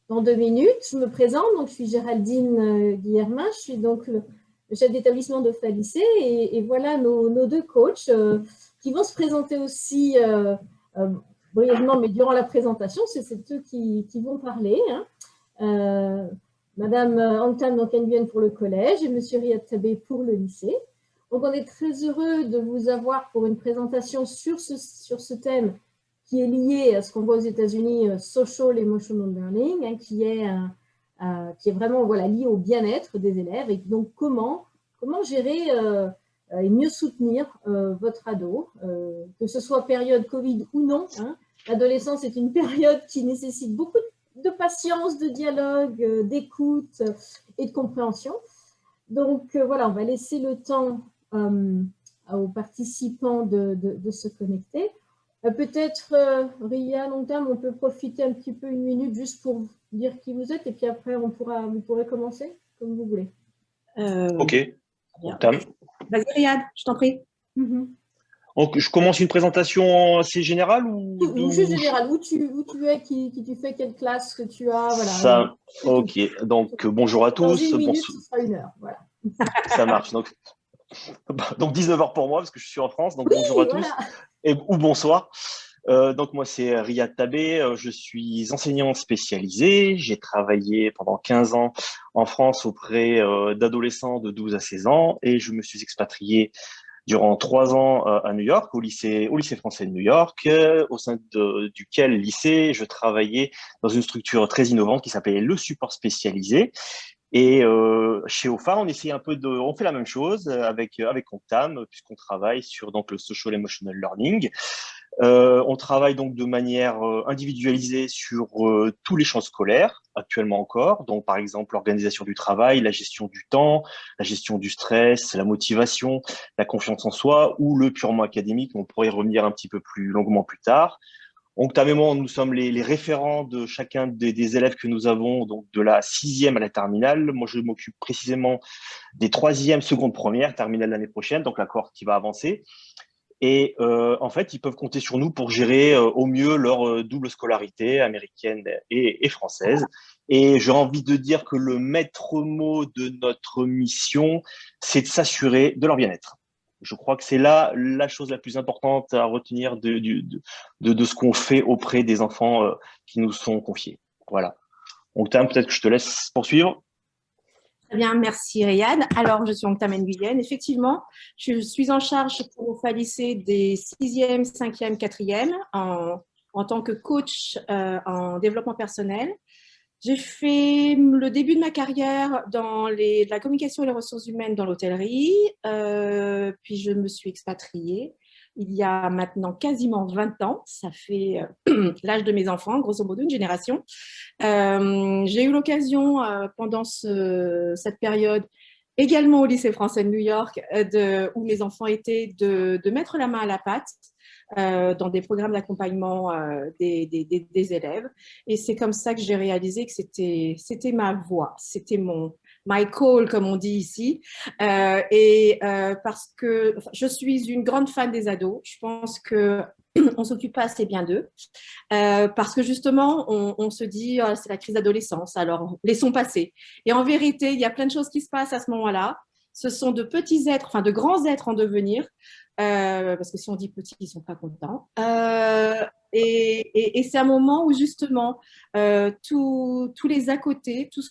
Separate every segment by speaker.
Speaker 1: dans 2 minutes. Je me présente, donc je suis Géraldine Guillermin, je suis donc le chef d'établissement de Lycée et voilà nos deux coachs qui vont se présenter aussi brièvement, mais durant la présentation, c'est eux qui vont parler. Hein. Madame Antam Nguyen pour le collège et Monsieur Riyad Tabé pour le lycée. Donc on est très heureux de vous avoir pour une présentation sur ce thème qui est lié à ce qu'on voit aux États-Unis, Social Emotional Learning, hein, qui est vraiment lié au bien-être des élèves et donc comment gérer et mieux soutenir votre ado, que ce soit période Covid ou non. Hein. L'adolescence est une période qui nécessite beaucoup de patience, de dialogue, d'écoute et de compréhension. Donc voilà, on va laisser le temps aux participants de se connecter. Peut-être, Riyad, on peut profiter un petit peu 1 minute juste pour dire qui vous êtes et puis après vous pourrez commencer comme vous voulez.
Speaker 2: Ok.
Speaker 3: Vas-y Riyad, je t'en prie.
Speaker 2: Donc, je commence une présentation assez générale
Speaker 1: ou juste générale, où tu es, qui tu fais, quelle classe que tu as, voilà.
Speaker 2: Ça, ok, donc bonjour à tous.
Speaker 1: Dans 1 minute, ce sera 1 heure, voilà.
Speaker 2: Ça marche. Donc 19h pour moi parce que je suis en France. Donc oui, bonjour à tous ou bonsoir. Donc moi c'est Riyad Tabé, je suis enseignant spécialisé. J'ai travaillé pendant 15 ans en France auprès d'adolescents de 12 à 16 ans et je me suis expatrié durant 3 ans à New York, au lycée français de New York, au sein duquel lycée je travaillais dans une structure très innovante qui s'appelait le support spécialisé. Et chez OFA, on fait la même chose avec Octam, puisqu'on travaille sur donc le social emotional learning. On travaille donc de manière individualisée sur tous les champs scolaires, actuellement encore. Donc, par exemple, l'organisation du travail, la gestion du temps, la gestion du stress, la motivation, la confiance en soi ou le purement académique. On pourrait y revenir un petit peu plus longuement plus tard. Octam et moi, nous sommes les référents de chacun des élèves que nous avons, donc de la 6e à la terminale. Moi, je m'occupe précisément des 3e, seconde, première, terminale l'année prochaine, donc la cohorte qui va avancer. Et en fait, ils peuvent compter sur nous pour gérer au mieux leur double scolarité américaine et française. Et j'ai envie de dire que le maître mot de notre mission, c'est de s'assurer de leur bien-être. Je crois que c'est là la chose la plus importante à retenir de ce qu'on fait auprès des enfants qui nous sont confiés. Voilà. Donc, peut-être que je te laisse poursuivre.
Speaker 3: Très bien, merci Riyad. Alors, je suis Octam Nguyen. Effectivement, je suis en charge pour OFA Lycée des 6e, 5e, 4e en tant que coach en développement personnel. J'ai fait le début de ma carrière dans la communication et les ressources humaines dans l'hôtellerie, puis je me suis expatriée il y a maintenant quasiment 20 ans, ça fait l'âge de mes enfants, grosso modo une génération. J'ai eu l'occasion pendant cette période, également au lycée français de New York, où mes enfants étaient, de mettre la main à la pâte dans des programmes d'accompagnement des élèves. Et c'est comme ça que j'ai réalisé que c'était ma voie, c'était my call, comme on dit ici. Parce que je suis une grande fan des ados. Je pense que on s'occupe pas assez bien d'eux, parce que justement, on se dit oh, c'est la crise d'adolescence, alors laissons passer. Et en vérité, il y a plein de choses qui se passent à ce moment-là. Ce sont de petits êtres, enfin de grands êtres en devenir, parce que si on dit petits, ils sont pas contents. Et c'est un moment où justement tous les à côté, tout ce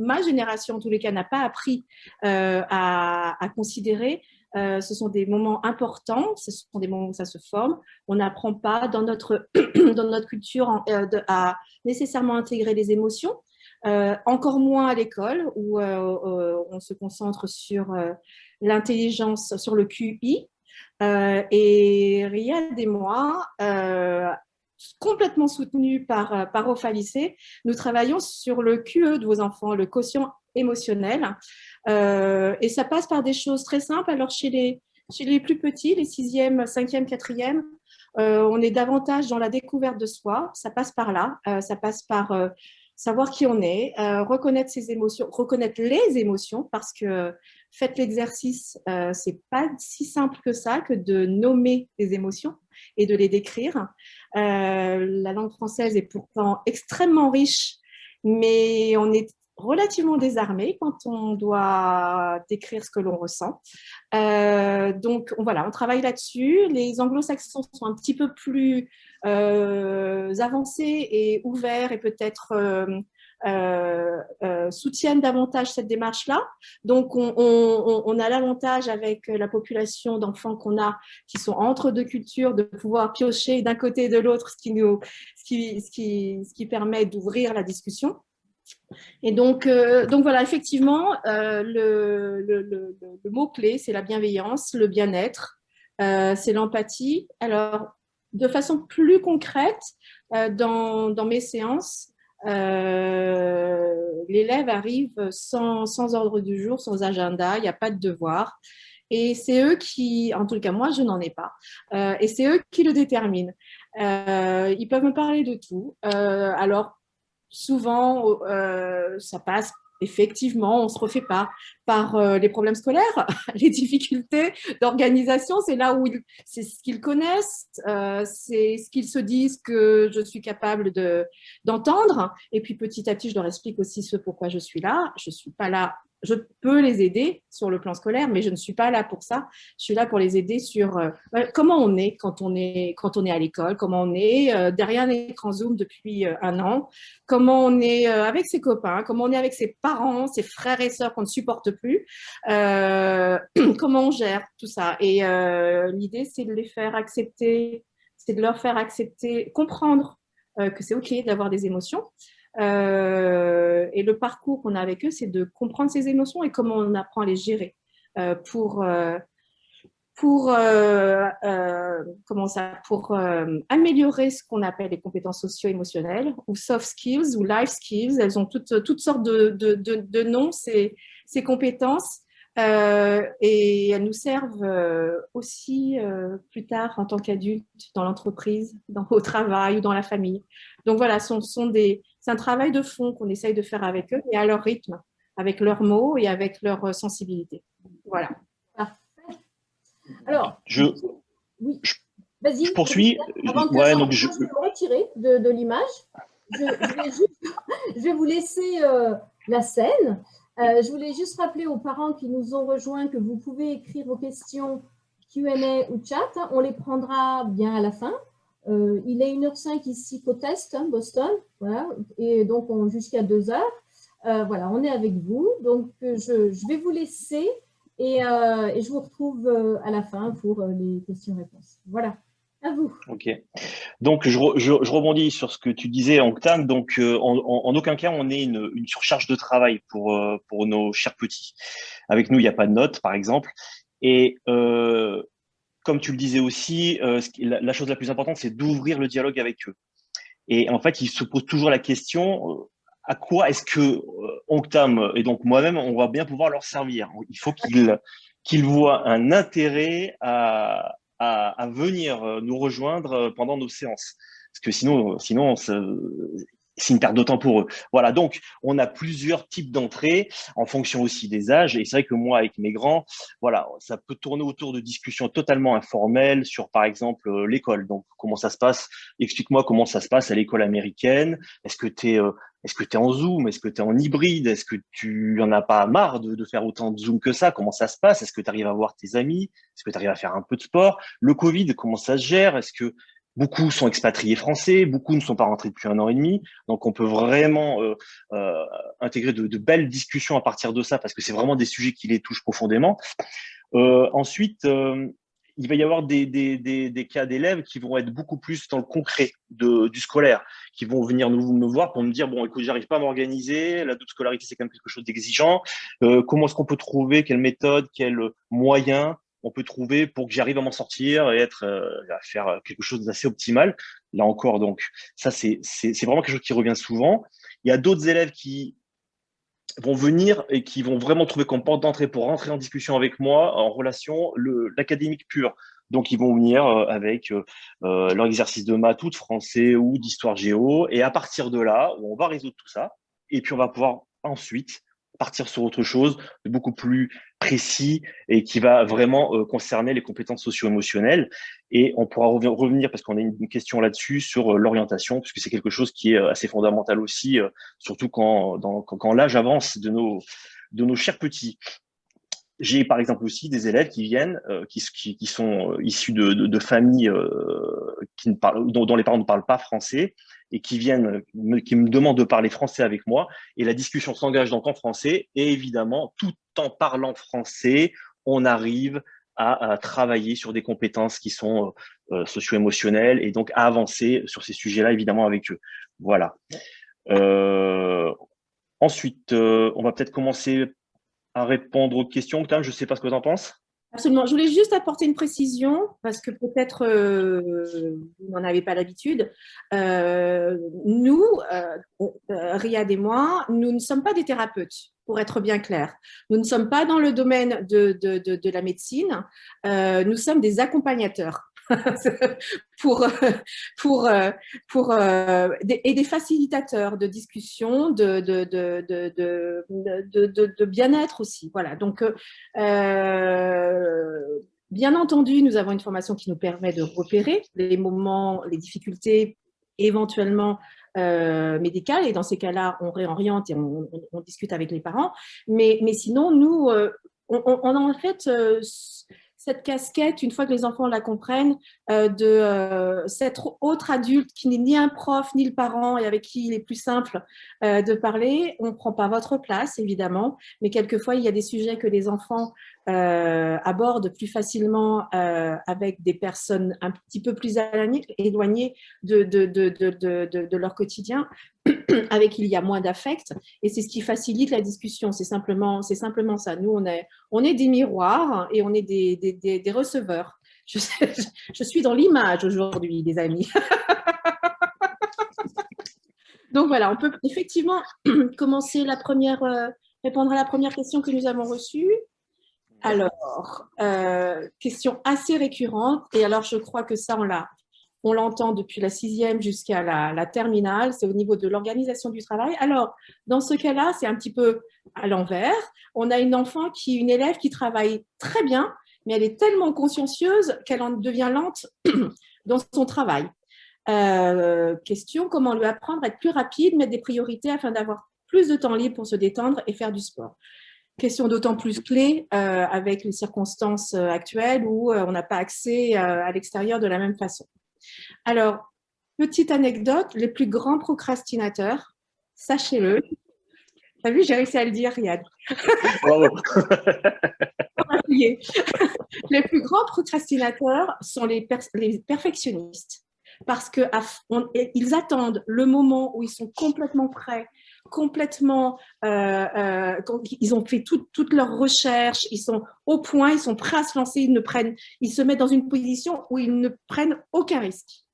Speaker 3: ma génération en tous les cas n'a pas appris à considérer. Ce sont des moments importants, ce sont des moments où ça se forme. On n'apprend pas dans notre culture à nécessairement intégrer les émotions, encore moins à l'école où on se concentre sur l'intelligence, sur le QI. Et Riyad et moi, complètement soutenus par OFA Lycée, nous travaillons sur le QE de vos enfants, le quotient émotionnel. Et ça passe par des choses très simples. Alors, chez les plus petits, les 6e, 5e, 4e, on est davantage dans la découverte de soi. Ça passe par là. Ça passe par savoir qui on est, reconnaître ses émotions, reconnaître les émotions, parce que faites l'exercice, c'est pas si simple que ça, que de nommer les émotions. et de les décrire. La langue française est pourtant extrêmement riche, mais on est relativement désarmé quand on doit décrire ce que l'on ressent. Donc, voilà, on travaille là-dessus. Les anglo-saxons sont un petit peu plus avancés et ouverts et peut-être soutiennent davantage cette démarche-là. Donc, on a l'avantage avec la population d'enfants qu'on a qui sont entre deux cultures de pouvoir piocher d'un côté et de l'autre, ce qui permet d'ouvrir la discussion. Et donc voilà, effectivement, le mot-clé, c'est la bienveillance, le bien-être, c'est l'empathie. Alors, de façon plus concrète, dans mes séances, l'élève arrive sans ordre du jour, sans agenda, il n'y a pas de devoir. Et c'est eux qui, en tout cas moi, je n'en ai pas. Et c'est eux qui le déterminent. Ils peuvent me parler de tout. Alors, souvent, ça passe effectivement, on ne se refait pas par les problèmes scolaires, les difficultés d'organisation, c'est là où c'est ce qu'ils connaissent, c'est ce qu'ils se disent que je suis capable d'entendre. Et puis petit à petit, je leur explique aussi ce pourquoi je suis là. Je ne suis pas là. Je peux les aider sur le plan scolaire, mais je ne suis pas là pour ça. Je suis là pour les aider sur comment on est quand on est à l'école, comment on est derrière un écran Zoom depuis un an, comment on est avec ses copains, comment on est avec ses parents, ses frères et sœurs qu'on ne supporte plus, comment on gère tout ça. Et l'idée, c'est de les faire accepter, c'est de leur faire accepter, comprendre que c'est OK d'avoir des émotions. Et le parcours qu'on a avec eux, c'est de comprendre ces émotions et comment on apprend à les gérer pour améliorer ce qu'on appelle les compétences socio-émotionnelles ou soft skills ou life skills. Elles ont toutes sortes de noms, ces compétences. Et elles nous servent aussi plus tard en tant qu'adultes dans l'entreprise, au travail ou dans la famille. Donc voilà, c'est un travail de fond qu'on essaye de faire avec eux et à leur rythme, avec leurs mots et avec leur sensibilité. Voilà.
Speaker 1: Alors, oui.
Speaker 2: Je poursuis.
Speaker 1: Avant que je me retirer de l'image, je vais vous laisser la scène. Je voulais juste rappeler aux parents qui nous ont rejoints que vous pouvez écrire vos questions Q&A ou chat. Hein, on les prendra bien à la fin. Il est 1h05 ici qu'au test, hein, Boston. Voilà, et donc jusqu'à 2h. Voilà, on est avec vous. Donc, je vais vous laisser et je vous retrouve à la fin pour les questions-réponses. Voilà, à vous.
Speaker 2: Ok. Donc, je rebondis sur ce que tu disais, Octane. Donc, en aucun cas, on est une surcharge de travail pour nos chers petits. Avec nous, il n'y a pas de notes, par exemple. Et comme tu le disais aussi, la chose la plus importante, c'est d'ouvrir le dialogue avec eux. Et en fait, ils se posent toujours la question, à quoi est-ce que Octane et donc moi-même, on va bien pouvoir leur servir? Il faut qu'ils voient un intérêt à venir nous rejoindre pendant nos séances. Parce que sinon c'est une perte de temps pour eux. Voilà, donc on a plusieurs types d'entrées en fonction aussi des âges. Et c'est vrai que moi, avec mes grands, voilà, ça peut tourner autour de discussions totalement informelles sur, par exemple, l'école. Donc, comment ça se passe? Explique-moi comment ça se passe à l'école américaine. Est-ce que tu es en Zoom? Est-ce que tu es en hybride? Est-ce que tu en as pas marre de faire autant de Zoom que ça? Comment ça se passe? Est-ce que tu arrives à voir tes amis? Est-ce que tu arrives à faire un peu de sport? Le Covid, comment ça se gère? Est-ce que beaucoup sont expatriés français, beaucoup ne sont pas rentrés depuis 1 an et demi. Donc, on peut vraiment intégrer de belles discussions à partir de ça parce que c'est vraiment des sujets qui les touchent profondément. Ensuite, il va y avoir des cas d'élèves qui vont être beaucoup plus dans le concret du scolaire, qui vont venir me voir pour me dire, bon, écoute, j'arrive pas à m'organiser, la double scolarité, c'est quand même quelque chose d'exigeant. Comment est-ce qu'on peut trouver, quelle méthode, quel moyen on peut trouver pour que j'arrive à m'en sortir et à faire quelque chose d'assez optimal. Là encore, donc, ça, c'est vraiment quelque chose qui revient souvent. Il y a d'autres élèves qui vont venir et qui vont vraiment trouver comme porte d'entrée pour rentrer en discussion avec moi en relation l'académique pur. Donc, ils vont venir avec leur exercice de maths ou de français ou d'histoire géo. Et à partir de là, on va résoudre tout ça. Et puis, on va pouvoir ensuite partir sur autre chose de beaucoup plus précis et qui va vraiment concerner les compétences socio-émotionnelles. Et on pourra revenir, parce qu'on a une question là-dessus, sur l'orientation, puisque c'est quelque chose qui est assez fondamental aussi, surtout quand l'âge avance de nos chers petits. J'ai par exemple aussi des élèves qui viennent, qui sont issus de familles dont les parents ne parlent pas français et qui me demandent de parler français avec moi. Et la discussion s'engage donc en français. Et évidemment, tout en parlant français, on arrive à travailler sur des compétences qui sont socio-émotionnelles et donc à avancer sur ces sujets-là, évidemment, avec eux. Voilà. Ensuite, on va peut-être commencer à répondre aux questions. Je ne sais pas ce que tu en penses.
Speaker 3: Absolument. Je voulais juste apporter une précision parce que peut-être vous n'en avez pas l'habitude. Nous, Riyad et moi, nous ne sommes pas des thérapeutes, pour être bien clair. Nous ne sommes pas dans le domaine de la médecine. Nous sommes des accompagnateurs. Et des facilitateurs de discussion, de bien-être aussi. Voilà. Donc, bien entendu, nous avons une formation qui nous permet de repérer les moments, les difficultés éventuellement médicales. Et dans ces cas-là, on réoriente et on discute avec les parents. Mais sinon, nous, on a en fait cette casquette, une fois que les enfants la comprennent, de cet autre adulte qui n'est ni un prof ni le parent et avec qui il est plus simple de parler. On ne prend pas votre place, évidemment, mais quelquefois, il y a des sujets que les enfants abordent plus facilement avec des personnes un petit peu plus éloignées de leur quotidien, avec qui il y a moins d'affect, et c'est ce qui facilite la discussion. C'est simplement ça. Nous, on est des miroirs et on est des receveurs. Je suis dans l'image aujourd'hui, les amis. Donc voilà, on peut effectivement commencer répondre à la première question que nous avons reçue. Alors, question assez récurrente, et alors je crois que ça, on l'entend depuis la 6e jusqu'à la terminale, c'est au niveau de l'organisation du travail. Alors, dans ce cas-là, c'est un petit peu à l'envers. On a une élève qui travaille très bien, mais elle est tellement consciencieuse qu'elle en devient lente dans son travail. Question, comment lui apprendre à être plus rapide, mettre des priorités afin d'avoir plus de temps libre pour se détendre et faire du sport. Question d'autant plus clé avec les circonstances actuelles où on n'a pas accès à l'extérieur de la même façon. Alors, petite anecdote, les plus grands procrastinateurs, sachez-le. T'as vu, j'ai réussi à le dire, Riyad.
Speaker 2: Bravo.
Speaker 3: Les plus grands procrastinateurs sont les perfectionnistes parce qu'ils attendent le moment où ils sont complètement prêts, complètement, ils ont fait toutes leurs recherches, ils sont au point, ils sont prêts à se lancer, ils se mettent dans une position où ils ne prennent aucun risque.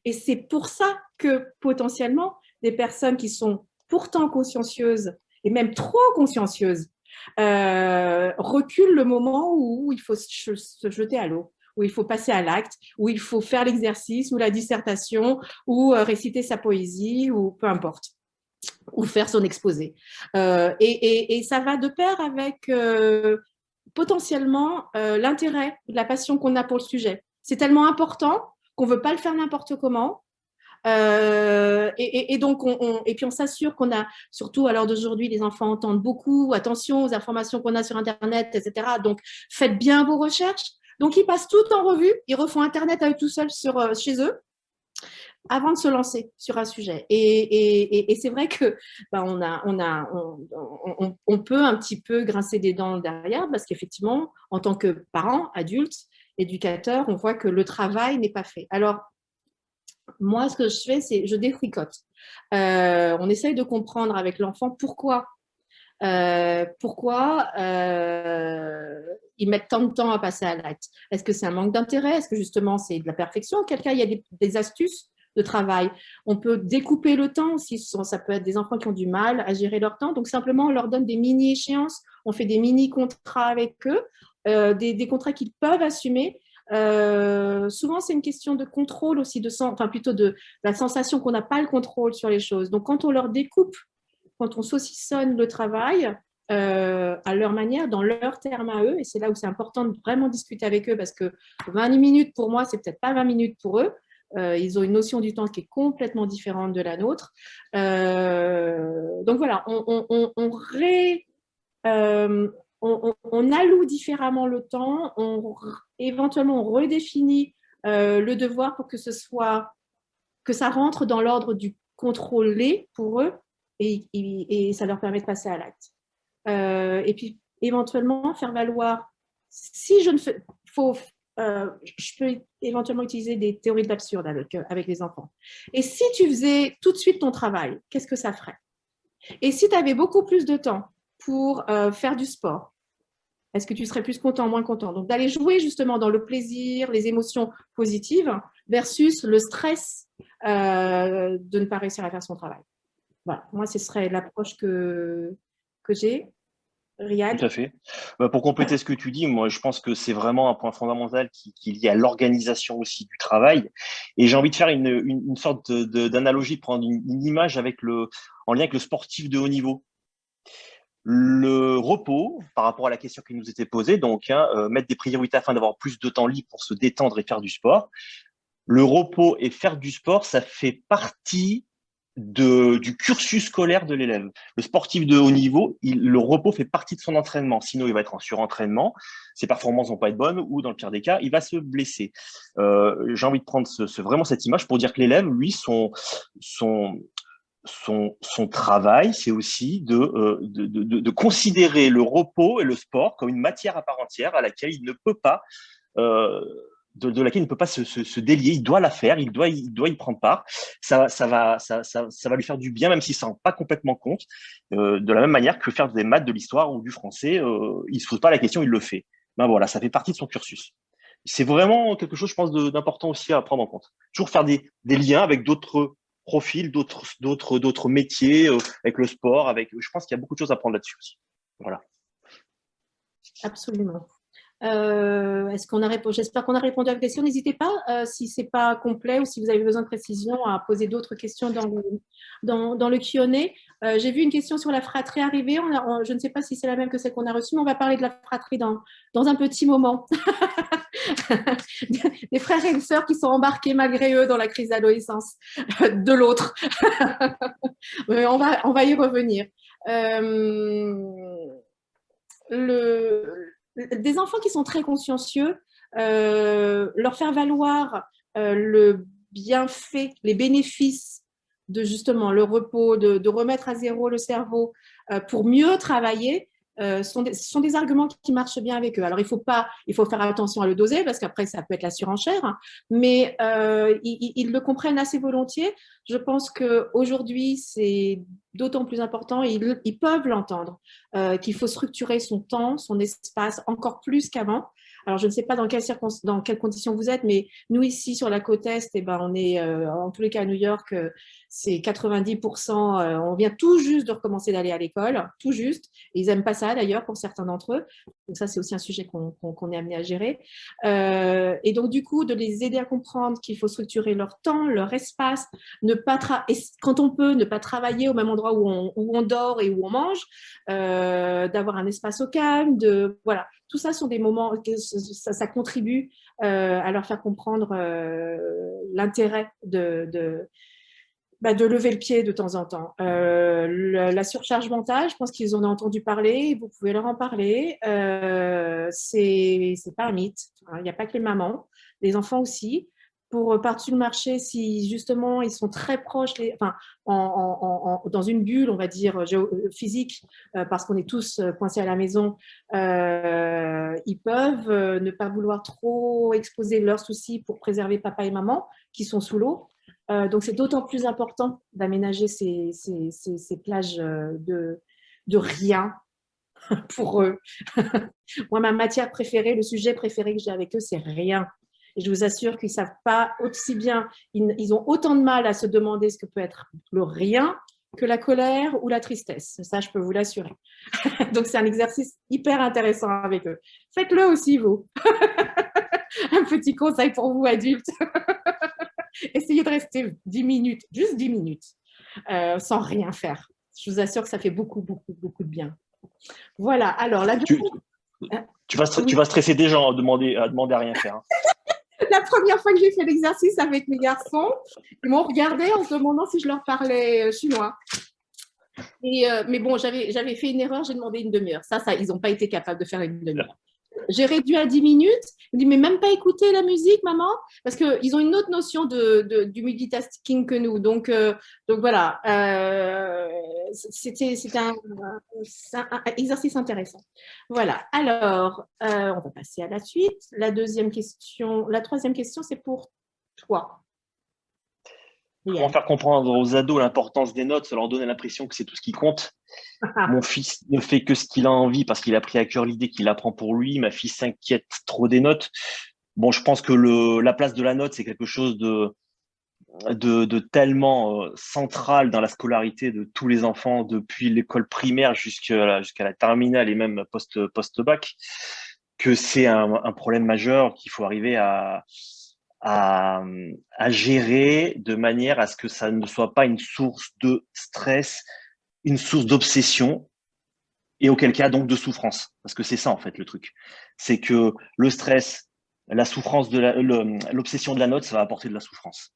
Speaker 3: Et c'est pour ça que potentiellement, des personnes qui sont pourtant consciencieuses et même trop consciencieuses reculent le moment où il faut se jeter à l'eau, où il faut passer à l'acte, où il faut faire l'exercice ou la dissertation ou réciter sa poésie ou peu importe, ou faire son exposé. Et ça va de pair avec potentiellement l'intérêt, la passion qu'on a pour le sujet. C'est tellement important qu'on ne veut pas le faire n'importe comment. Et donc, et puis on s'assure qu'on a, surtout à l'heure d'aujourd'hui, les enfants entendent beaucoup, attention aux informations qu'on a sur Internet, etc. Donc, faites bien vos recherches. Donc, ils passent tout en revue, ils refont Internet à eux tout seuls chez eux, avant de se lancer sur un sujet. Et c'est vrai que on peut un petit peu grincer des dents derrière parce qu'effectivement, en tant que parent, adulte, éducateur, on voit que le travail n'est pas fait. Alors, moi, ce que je fais, c'est je défricote. On essaye de comprendre avec l'enfant pourquoi ils mettent tant de temps à passer à l'acte. Est-ce que c'est un manque d'intérêt? Est-ce que justement c'est de la perfection? Auquel cas, il y a des astuces de travail. On peut découper le temps, ça peut être des enfants qui ont du mal à gérer leur temps. Donc simplement, on leur donne des mini-échéances, on fait des mini-contrats avec eux, des contrats qu'ils peuvent assumer. Souvent, c'est une question de contrôle aussi, plutôt de la sensation qu'on n'a pas le contrôle sur les choses. Donc, quand on leur découpe, quand on saucissonne le travail, à leur manière, dans leurs termes à eux. Et c'est là où c'est important de vraiment discuter avec eux parce que 20 minutes pour moi, c'est peut-être pas 20 minutes pour eux. Ils ont une notion du temps qui est complètement différente de la nôtre. Donc voilà, on alloue différemment le temps, éventuellement on redéfinit le devoir pour que ça rentre dans l'ordre du contrôlé pour eux et ça leur permet de passer à l'acte. Et puis éventuellement faire valoir, si je ne fais, je peux éventuellement utiliser des théories de l'absurde avec les enfants. Et si tu faisais tout de suite ton travail, qu'est-ce que ça ferait? Et si tu avais beaucoup plus de temps pour faire du sport, est-ce que tu serais plus content, moins content? Donc, d'aller jouer justement dans le plaisir, les émotions positives versus le stress de ne pas réussir à faire son travail. Voilà, moi, ce serait l'approche que j'ai. Riyad?
Speaker 2: Tout à fait. Pour compléter ce que tu dis, moi, je pense que c'est vraiment un point fondamental qui est lié à l'organisation aussi du travail. Et j'ai envie de faire une sorte d'analogie, de prendre une image en lien avec le sportif de haut niveau. Le repos, par rapport à la question qui nous était posée, donc mettre des priorités afin d'avoir plus de temps libre pour se détendre et faire du sport. Le repos et faire du sport, ça fait partie du cursus scolaire de l'élève. Le sportif de haut niveau, le repos fait partie de son entraînement. Sinon, il va être en surentraînement, ses performances vont pas être bonnes ou, dans le pire des cas, il va se blesser. J'ai envie de prendre vraiment cette image pour dire que l'élève, lui, son travail, c'est aussi de considérer le repos et le sport comme une matière à part entière à laquelle il ne peut pas de laquelle il ne peut pas se délier. Il doit la faire, il doit y prendre part. Ça va lui faire du bien, même s'il ne s'en rend pas complètement compte. De la même manière que faire des maths, de l'histoire ou du français, il ne se pose pas la question, il le fait. Ben voilà, ça fait partie de son cursus. C'est vraiment quelque chose, je pense, d'important aussi à prendre en compte. Toujours faire des liens avec d'autres profils, d'autres métiers, avec le sport, je pense qu'il y a beaucoup de choses à prendre là-dessus aussi. Voilà.
Speaker 3: Absolument. J'espère qu'on a répondu à la question. N'hésitez pas, si ce n'est pas complet ou si vous avez besoin de précision, à poser d'autres questions dans le Q&A. J'ai vu une question sur la fratrie arriver. Je ne sais pas si c'est la même que celle qu'on a reçue, mais on va parler de la fratrie dans un petit moment. Des frères et des sœurs qui sont embarqués malgré eux dans la crise d'adolescence de l'autre. On va y revenir. Des enfants qui sont très consciencieux, leur faire valoir le bienfait, les bénéfices de justement le repos, de remettre à zéro le cerveau pour mieux travailler, sont des arguments qui marchent bien avec eux. Alors, il faut faire attention à le doser parce qu'après, ça peut être la surenchère, hein, mais ils le comprennent assez volontiers. Je pense qu'aujourd'hui, c'est d'autant plus important et ils peuvent l'entendre, qu'il faut structurer son temps, son espace encore plus qu'avant. Alors, je ne sais pas dans quelles conditions vous êtes, mais nous, ici, sur la côte Est, on est, en tous les cas à New York, c'est 90%, on vient tout juste de recommencer d'aller à l'école, tout juste. Et ils n'aiment pas ça, d'ailleurs, pour certains d'entre eux. Donc, ça, c'est aussi un sujet qu'on est amené à gérer. Et donc, du coup, de les aider à comprendre qu'il faut structurer leur temps, leur espace, quand on peut, ne pas travailler au même endroit où on dort et où on mange, d'avoir un espace au calme, voilà. Tout ça sont des moments, ça contribue à leur faire comprendre l'intérêt de lever le pied de temps en temps. La surcharge mentale, je pense qu'ils en ont entendu parler, vous pouvez leur en parler. C'est pas un mythe, il n'y a pas que les mamans, les enfants aussi. Pour par-dessus le marché, si justement ils sont très proches, dans une bulle, on va dire, physique, parce qu'on est tous coincés à la maison, ils peuvent ne pas vouloir trop exposer leurs soucis pour préserver papa et maman qui sont sous l'eau. Donc, c'est d'autant plus important d'aménager ces plages de rien pour eux. Moi, ma matière préférée, le sujet préféré que j'ai avec eux, c'est rien. Et je vous assure qu'ils ne savent pas aussi bien, ils ont autant de mal à se demander ce que peut être le rien que la colère ou la tristesse. Ça, je peux vous l'assurer. Donc, c'est un exercice hyper intéressant avec eux. Faites-le aussi, vous. Un petit conseil pour vous, adultes. Essayez de rester 10 minutes, juste 10 minutes, sans rien faire. Je vous assure que ça fait beaucoup, beaucoup, beaucoup de bien. Voilà, alors
Speaker 2: Tu vas stresser des gens à demander à rien faire. Hein.
Speaker 3: La première fois que j'ai fait l'exercice avec mes garçons, ils m'ont regardé en se demandant si je leur parlais chinois. Mais bon, j'avais fait une erreur, j'ai demandé une demi-heure. Ça, ils n'ont pas été capables de faire une demi-heure. J'ai réduit à 10 minutes. Ils me disent, mais même pas écouter la musique, maman? Parce qu'ils ont une autre notion du multitasking que nous. Donc voilà, c'était un exercice intéressant. Voilà, alors, on va passer à la suite. La troisième question, c'est pour toi.
Speaker 2: Comment faire comprendre aux ados l'importance des notes, leur donner l'impression que c'est tout ce qui compte. Mon fils ne fait que ce qu'il a envie parce qu'il a pris à cœur l'idée qu'il apprend pour lui. Ma fille s'inquiète trop des notes. Bon, je pense que la place de la note, c'est quelque chose de tellement central dans la scolarité de tous les enfants, depuis l'école primaire jusqu'à la terminale et même post-bac, que c'est un problème majeur qu'il faut arriver à gérer de manière à ce que ça ne soit pas une source de stress, une source d'obsession, et auquel cas donc de souffrance. Parce que c'est ça en fait le truc. C'est que le stress, la souffrance l'obsession de la note, ça va apporter de la souffrance.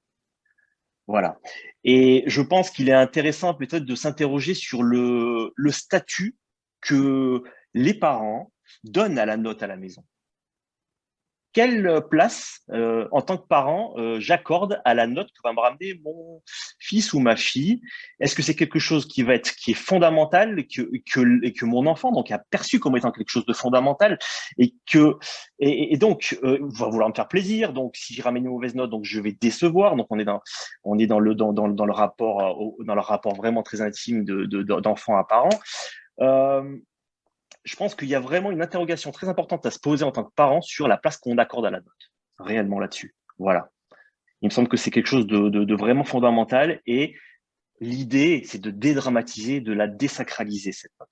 Speaker 2: Voilà. Et je pense qu'il est intéressant peut-être de s'interroger sur le statut que les parents donnent à la note à la maison. Quelle place, en tant que parent, j'accorde à la note que va me ramener mon fils ou ma fille? Est-ce que c'est quelque chose qui est fondamental et que mon enfant donc a perçu comme étant quelque chose de fondamental et donc va vouloir me faire plaisir. Donc si je ramène une mauvaise note, donc je vais décevoir. Donc on est dans le rapport vraiment très intime d'enfant à parent. Je pense qu'il y a vraiment une interrogation très importante à se poser en tant que parent sur la place qu'on accorde à la note, réellement là-dessus. Voilà. Il me semble que c'est quelque chose de vraiment fondamental et l'idée, c'est de dédramatiser, de la désacraliser, cette note,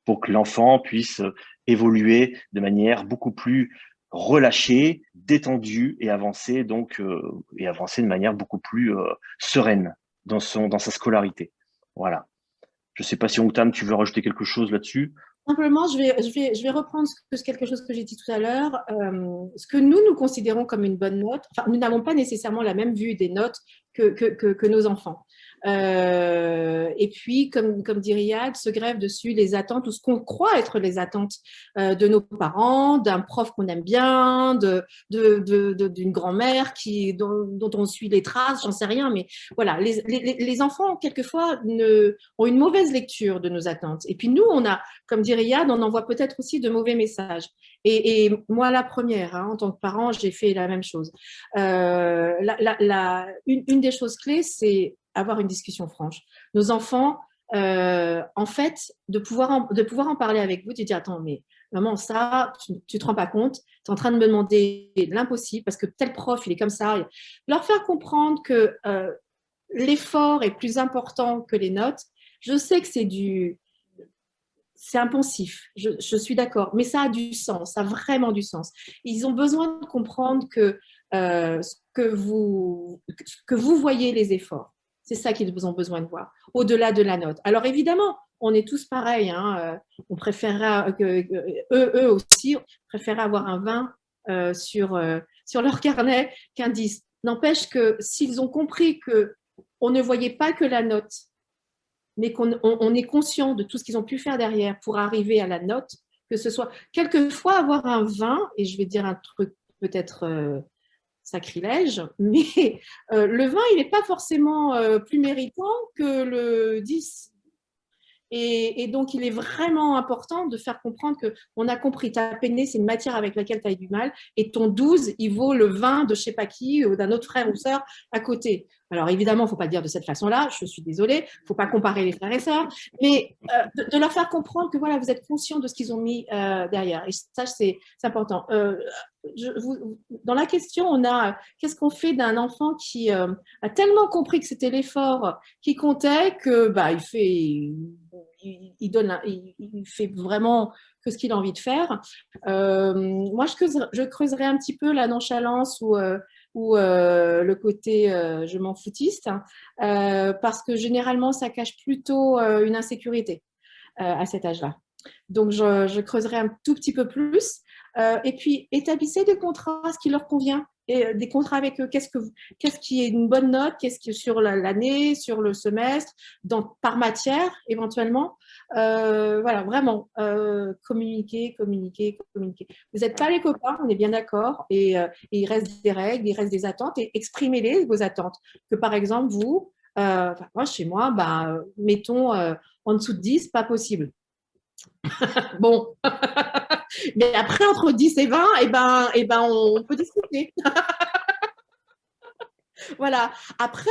Speaker 2: pour que l'enfant puisse évoluer de manière beaucoup plus relâchée, détendue et avancer de manière beaucoup plus sereine dans sa scolarité. Voilà. Je ne sais pas si Outam, tu veux rajouter quelque chose là-dessus.
Speaker 3: Simplement, je vais reprendre quelque chose que j'ai dit tout à l'heure. Ce que nous considérons comme une bonne note, enfin, nous n'avons pas nécessairement la même vue des notes que nos enfants. Et puis, comme dit Riyad, se grèvent dessus les attentes ou ce qu'on croit être les attentes de nos parents, d'un prof qu'on aime bien, d'une grand-mère dont on suit les traces, j'en sais rien, mais voilà, les enfants, quelquefois, ont une mauvaise lecture de nos attentes. Et puis nous, comme dit Riyad, on envoie peut-être aussi de mauvais messages. Et moi, la première, en tant que parent, j'ai fait la même chose. Une des choses clés, c'est avoir une discussion franche. Nos enfants, en fait, de pouvoir en parler avec vous, de dire, attends, mais maman, ça, tu te rends pas compte, tu es en train de me demander l'impossible parce que tel prof, il est comme ça. Leur faire comprendre que l'effort est plus important que les notes. Je sais que c'est impensif, je suis d'accord, mais ça a du sens, ça a vraiment du sens. Ils ont besoin de comprendre que vous voyez les efforts. C'est ça qu'ils ont besoin de voir, au-delà de la note. Alors évidemment, on est tous pareils. On préférerait eux aussi préféraient avoir un 20 sur leur carnet qu'un 10. N'empêche que s'ils ont compris qu'on ne voyait pas que la note, mais qu'on est conscient de tout ce qu'ils ont pu faire derrière pour arriver à la note, que ce soit quelquefois avoir un 20, et je vais dire un truc peut-être sacrilège, mais le 20, il n'est pas forcément plus méritant que le 10. Et donc, il est vraiment important de faire comprendre qu'on a compris, ta peinée, c'est une matière avec laquelle tu as eu du mal, et ton 12, il vaut le 20 de je ne sais pas qui, ou d'un autre frère ou sœur à côté. Alors, évidemment, il ne faut pas le dire de cette façon-là, je suis désolée, il ne faut pas comparer les frères et sœurs, mais de leur faire comprendre que voilà, vous êtes conscient de ce qu'ils ont mis derrière. Et ça, c'est important. Dans la question, on a qu'est-ce qu'on fait d'un enfant qui a tellement compris que c'était l'effort qui comptait que il fait vraiment que ce qu'il a envie de faire. Moi, je creuserais un petit peu la nonchalance ou le côté je m'en foutiste, parce que généralement, ça cache plutôt une insécurité à cet âge-là. Donc, je creuserai un tout petit peu plus. Et puis, établissez des contrats, ce qui leur convient. Et des contrats avec eux. Qu'est-ce qui est une bonne note? Qu'est-ce qui est sur l'année, sur le semestre, par matière, éventuellement. Voilà, vraiment, communiquer, communiquer, communiquer. Vous n'êtes pas les copains, on est bien d'accord. Et il reste des règles, il reste des attentes. Et exprimez-les, vos attentes. Que par exemple, vous, moi, chez moi, mettons en dessous de 10, pas possible. Bon, mais après, entre 10 et 20, on peut discuter. Voilà. Après,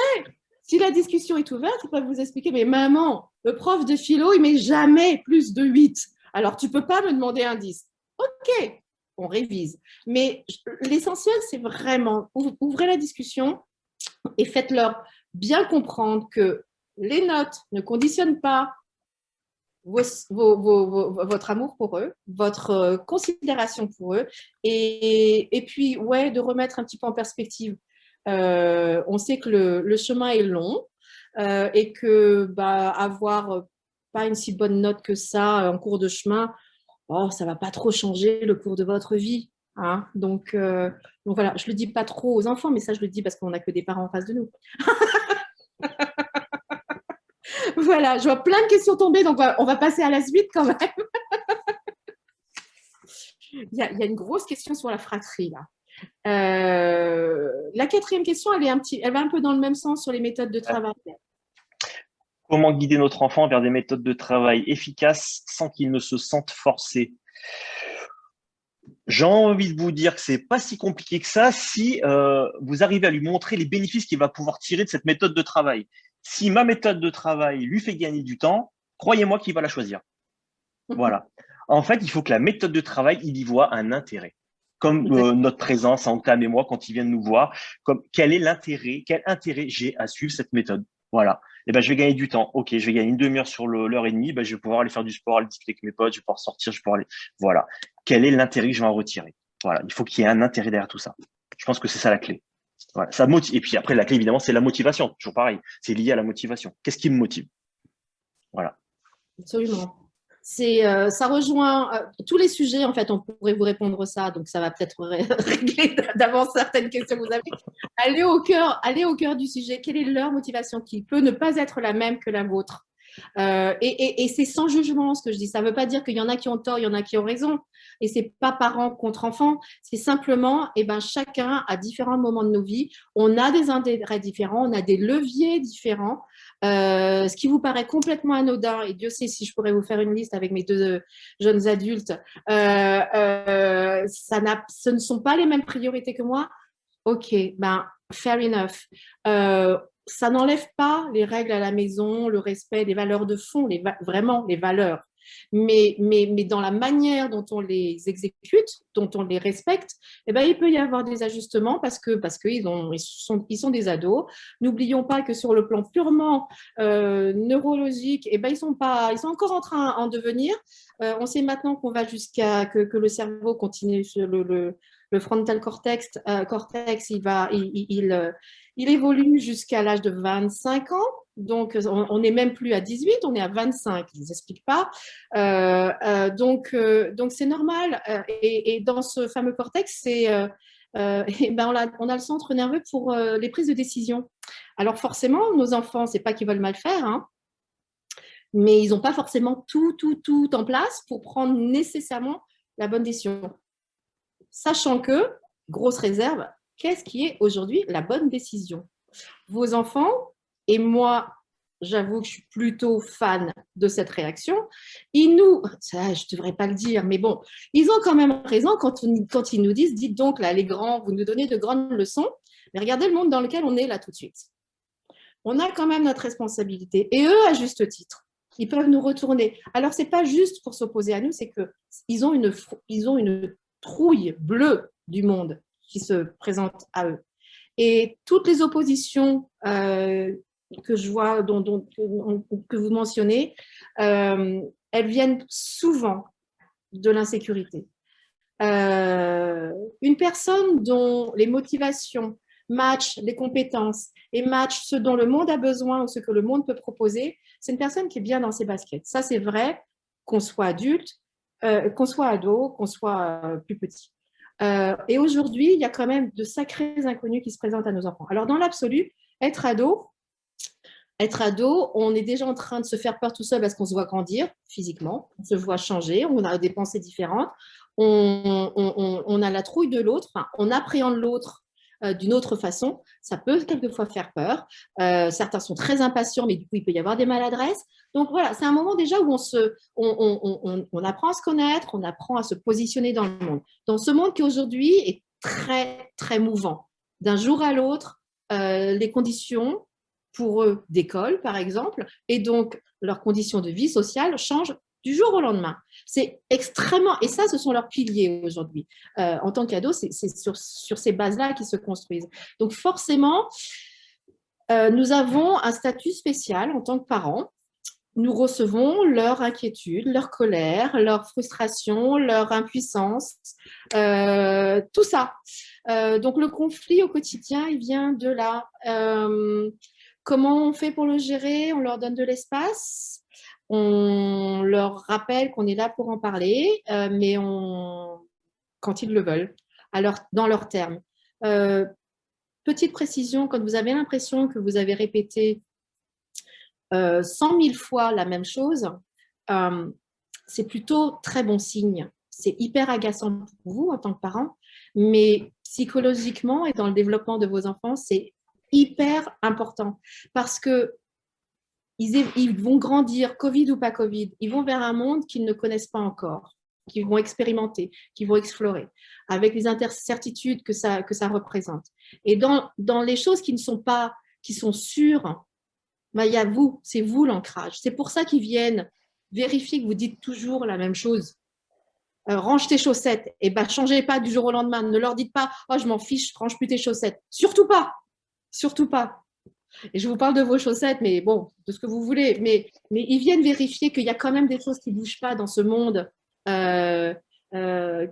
Speaker 3: si la discussion est ouverte, ils peuvent vous expliquer, mais maman, le prof de philo, il met jamais plus de 8. Alors, tu peux pas me demander un 10. OK, on révise. Mais l'essentiel, c'est vraiment, ouvrez la discussion et faites-leur bien comprendre que les notes ne conditionnent pas votre amour pour eux, votre considération pour eux, et puis, ouais, de remettre un petit peu en perspective. On sait que le chemin est long et que avoir pas une si bonne note que ça en cours de chemin, ça va pas trop changer le cours de votre vie. Hein. Donc voilà, je le dis pas trop aux enfants, mais ça, je le dis parce qu'on n'a que des parents en face de nous. Voilà, je vois plein de questions tomber, donc on va passer à la suite quand même. Il y a une grosse question sur la fratrie, là. La quatrième question, elle va un peu dans le même sens sur les méthodes de travail.
Speaker 2: Comment guider notre enfant vers des méthodes de travail efficaces sans qu'il ne se sente forcé? J'ai envie de vous dire que c'est pas si compliqué que ça si vous arrivez à lui montrer les bénéfices qu'il va pouvoir tirer de cette méthode de travail. Si ma méthode de travail lui fait gagner du temps, croyez-moi qu'il va la choisir. Voilà. En fait, il faut que la méthode de travail, il y voit un intérêt. Comme notre présence, Antam et moi, quand ils viennent nous voir, quel intérêt j'ai à suivre cette méthode. Voilà. Et je vais gagner du temps. Ok, je vais gagner une demi-heure sur l'heure et demie. Je vais pouvoir aller faire du sport, aller discuter avec mes potes, je vais pouvoir sortir, je vais pouvoir aller. Voilà. Quel est l'intérêt que je vais en retirer? Voilà. Il faut qu'il y ait un intérêt derrière tout ça. Je pense que c'est ça la clé. Voilà. Ça motive. Et puis après, la clé, évidemment, c'est la motivation. Toujours pareil. C'est lié à la motivation. Qu'est-ce qui me motive? Voilà.
Speaker 3: Absolument. Ça rejoint tous les sujets, en fait, on pourrait vous répondre ça, donc ça va peut-être régler d'avance certaines questions que vous avez. Allez au cœur du sujet. Quelle est leur motivation qui peut ne pas être la même que la vôtre? Et c'est sans jugement ce que je dis. Ça ne veut pas dire qu'il y en a qui ont tort, il y en a qui ont raison. Et c'est pas parents contre enfants. C'est simplement, chacun à différents moments de nos vies, on a des intérêts différents, on a des leviers différents. Ce qui vous paraît complètement anodin, et Dieu sait si je pourrais vous faire une liste avec mes deux jeunes adultes, ce ne sont pas les mêmes priorités que moi. Ok, fair enough. Ça n'enlève pas les règles à la maison, le respect des valeurs de fond, vraiment les valeurs. Mais dans la manière dont on les exécute, dont on les respecte, il peut y avoir des ajustements parce qu'ils sont des ados. N'oublions pas que sur le plan purement neurologique, ils sont encore en train en devenir. On sait maintenant qu'on va jusqu'à que le cerveau continue sur le frontal cortex, il évolue jusqu'à l'âge de 25 ans. Donc, on n'est même plus à 18, on est à 25. Je ne vous explique pas. Donc, c'est normal. Et dans ce fameux cortex, on a le centre nerveux pour les prises de décision. Alors, forcément, nos enfants, ce n'est pas qu'ils veulent mal faire, hein, mais ils n'ont pas forcément tout en place pour prendre nécessairement la bonne décision. Sachant que, grosse réserve, qu'est-ce qui est aujourd'hui la bonne décision? Vos enfants, et moi, j'avoue que je suis plutôt fan de cette réaction, je ne devrais pas le dire, mais bon, ils ont quand même raison quand ils nous disent, dites donc là, les grands, vous nous donnez de grandes leçons, mais regardez le monde dans lequel on est là tout de suite. On a quand même notre responsabilité, et eux, à juste titre, ils peuvent nous retourner. Alors, ce n'est pas juste pour s'opposer à nous, c'est qu'ils ont une trouille bleue du monde qui se présente à eux. Et toutes les oppositions que je vois, que vous mentionnez, elles viennent souvent de l'insécurité. Une personne dont les motivations matchent les compétences et matchent ce dont le monde a besoin ou ce que le monde peut proposer, c'est une personne qui est bien dans ses baskets. Ça, c'est vrai. qu'on soit adulte, qu'on soit ado, qu'on soit plus petit. Et aujourd'hui, il y a quand même de sacrés inconnus qui se présentent à nos enfants. Alors, dans l'absolu, être ado, on est déjà en train de se faire peur tout seul parce qu'on se voit grandir physiquement, on se voit changer, on a des pensées différentes, on a la trouille de l'autre, enfin, on appréhende l'autre d'une autre façon. Ça peut quelquefois faire peur. Certains sont très impatients, mais du coup, il peut y avoir des maladresses. Donc voilà, c'est un moment déjà où on apprend à se connaître, on apprend à se positionner dans le monde. Dans ce monde qui aujourd'hui est très, très mouvant. D'un jour à l'autre, les conditions pour eux d'école, par exemple, et donc leurs conditions de vie sociale changent du jour au lendemain. C'est extrêmement, et ça, ce sont leurs piliers aujourd'hui. En tant qu'ado, c'est sur ces bases-là qu'ils se construisent. Donc forcément, nous avons un statut spécial en tant que parents. Nous recevons leur inquiétude, leur colère, leur frustration, leur impuissance, tout ça. Donc le conflit au quotidien, il vient de là. Comment on fait pour le gérer? On leur donne de l'espace, on leur rappelle qu'on est là pour en parler, mais quand ils le veulent, dans leurs termes. Petite précision, quand vous avez l'impression que vous avez répété 100 000 fois la même chose, c'est plutôt très bon signe. C'est hyper agaçant pour vous en tant que parent, mais psychologiquement et dans le développement de vos enfants, c'est hyper important parce que ils vont grandir, Covid ou pas Covid, ils vont vers un monde qu'ils ne connaissent pas encore, qu'ils vont expérimenter, qu'ils vont explorer, avec les incertitudes que ça représente. Et dans les choses qui ne sont pas, qui sont sûres, il y a vous, c'est vous l'ancrage. C'est pour ça qu'ils viennent vérifier que vous dites toujours la même chose. Range tes chaussettes. Et changez pas du jour au lendemain. Ne leur dites pas, oh, je m'en fiche, range plus tes chaussettes. Surtout pas. Surtout pas. Et je vous parle de vos chaussettes, mais bon, de ce que vous voulez. Mais ils viennent vérifier qu'il y a quand même des choses qui ne bougent pas dans ce monde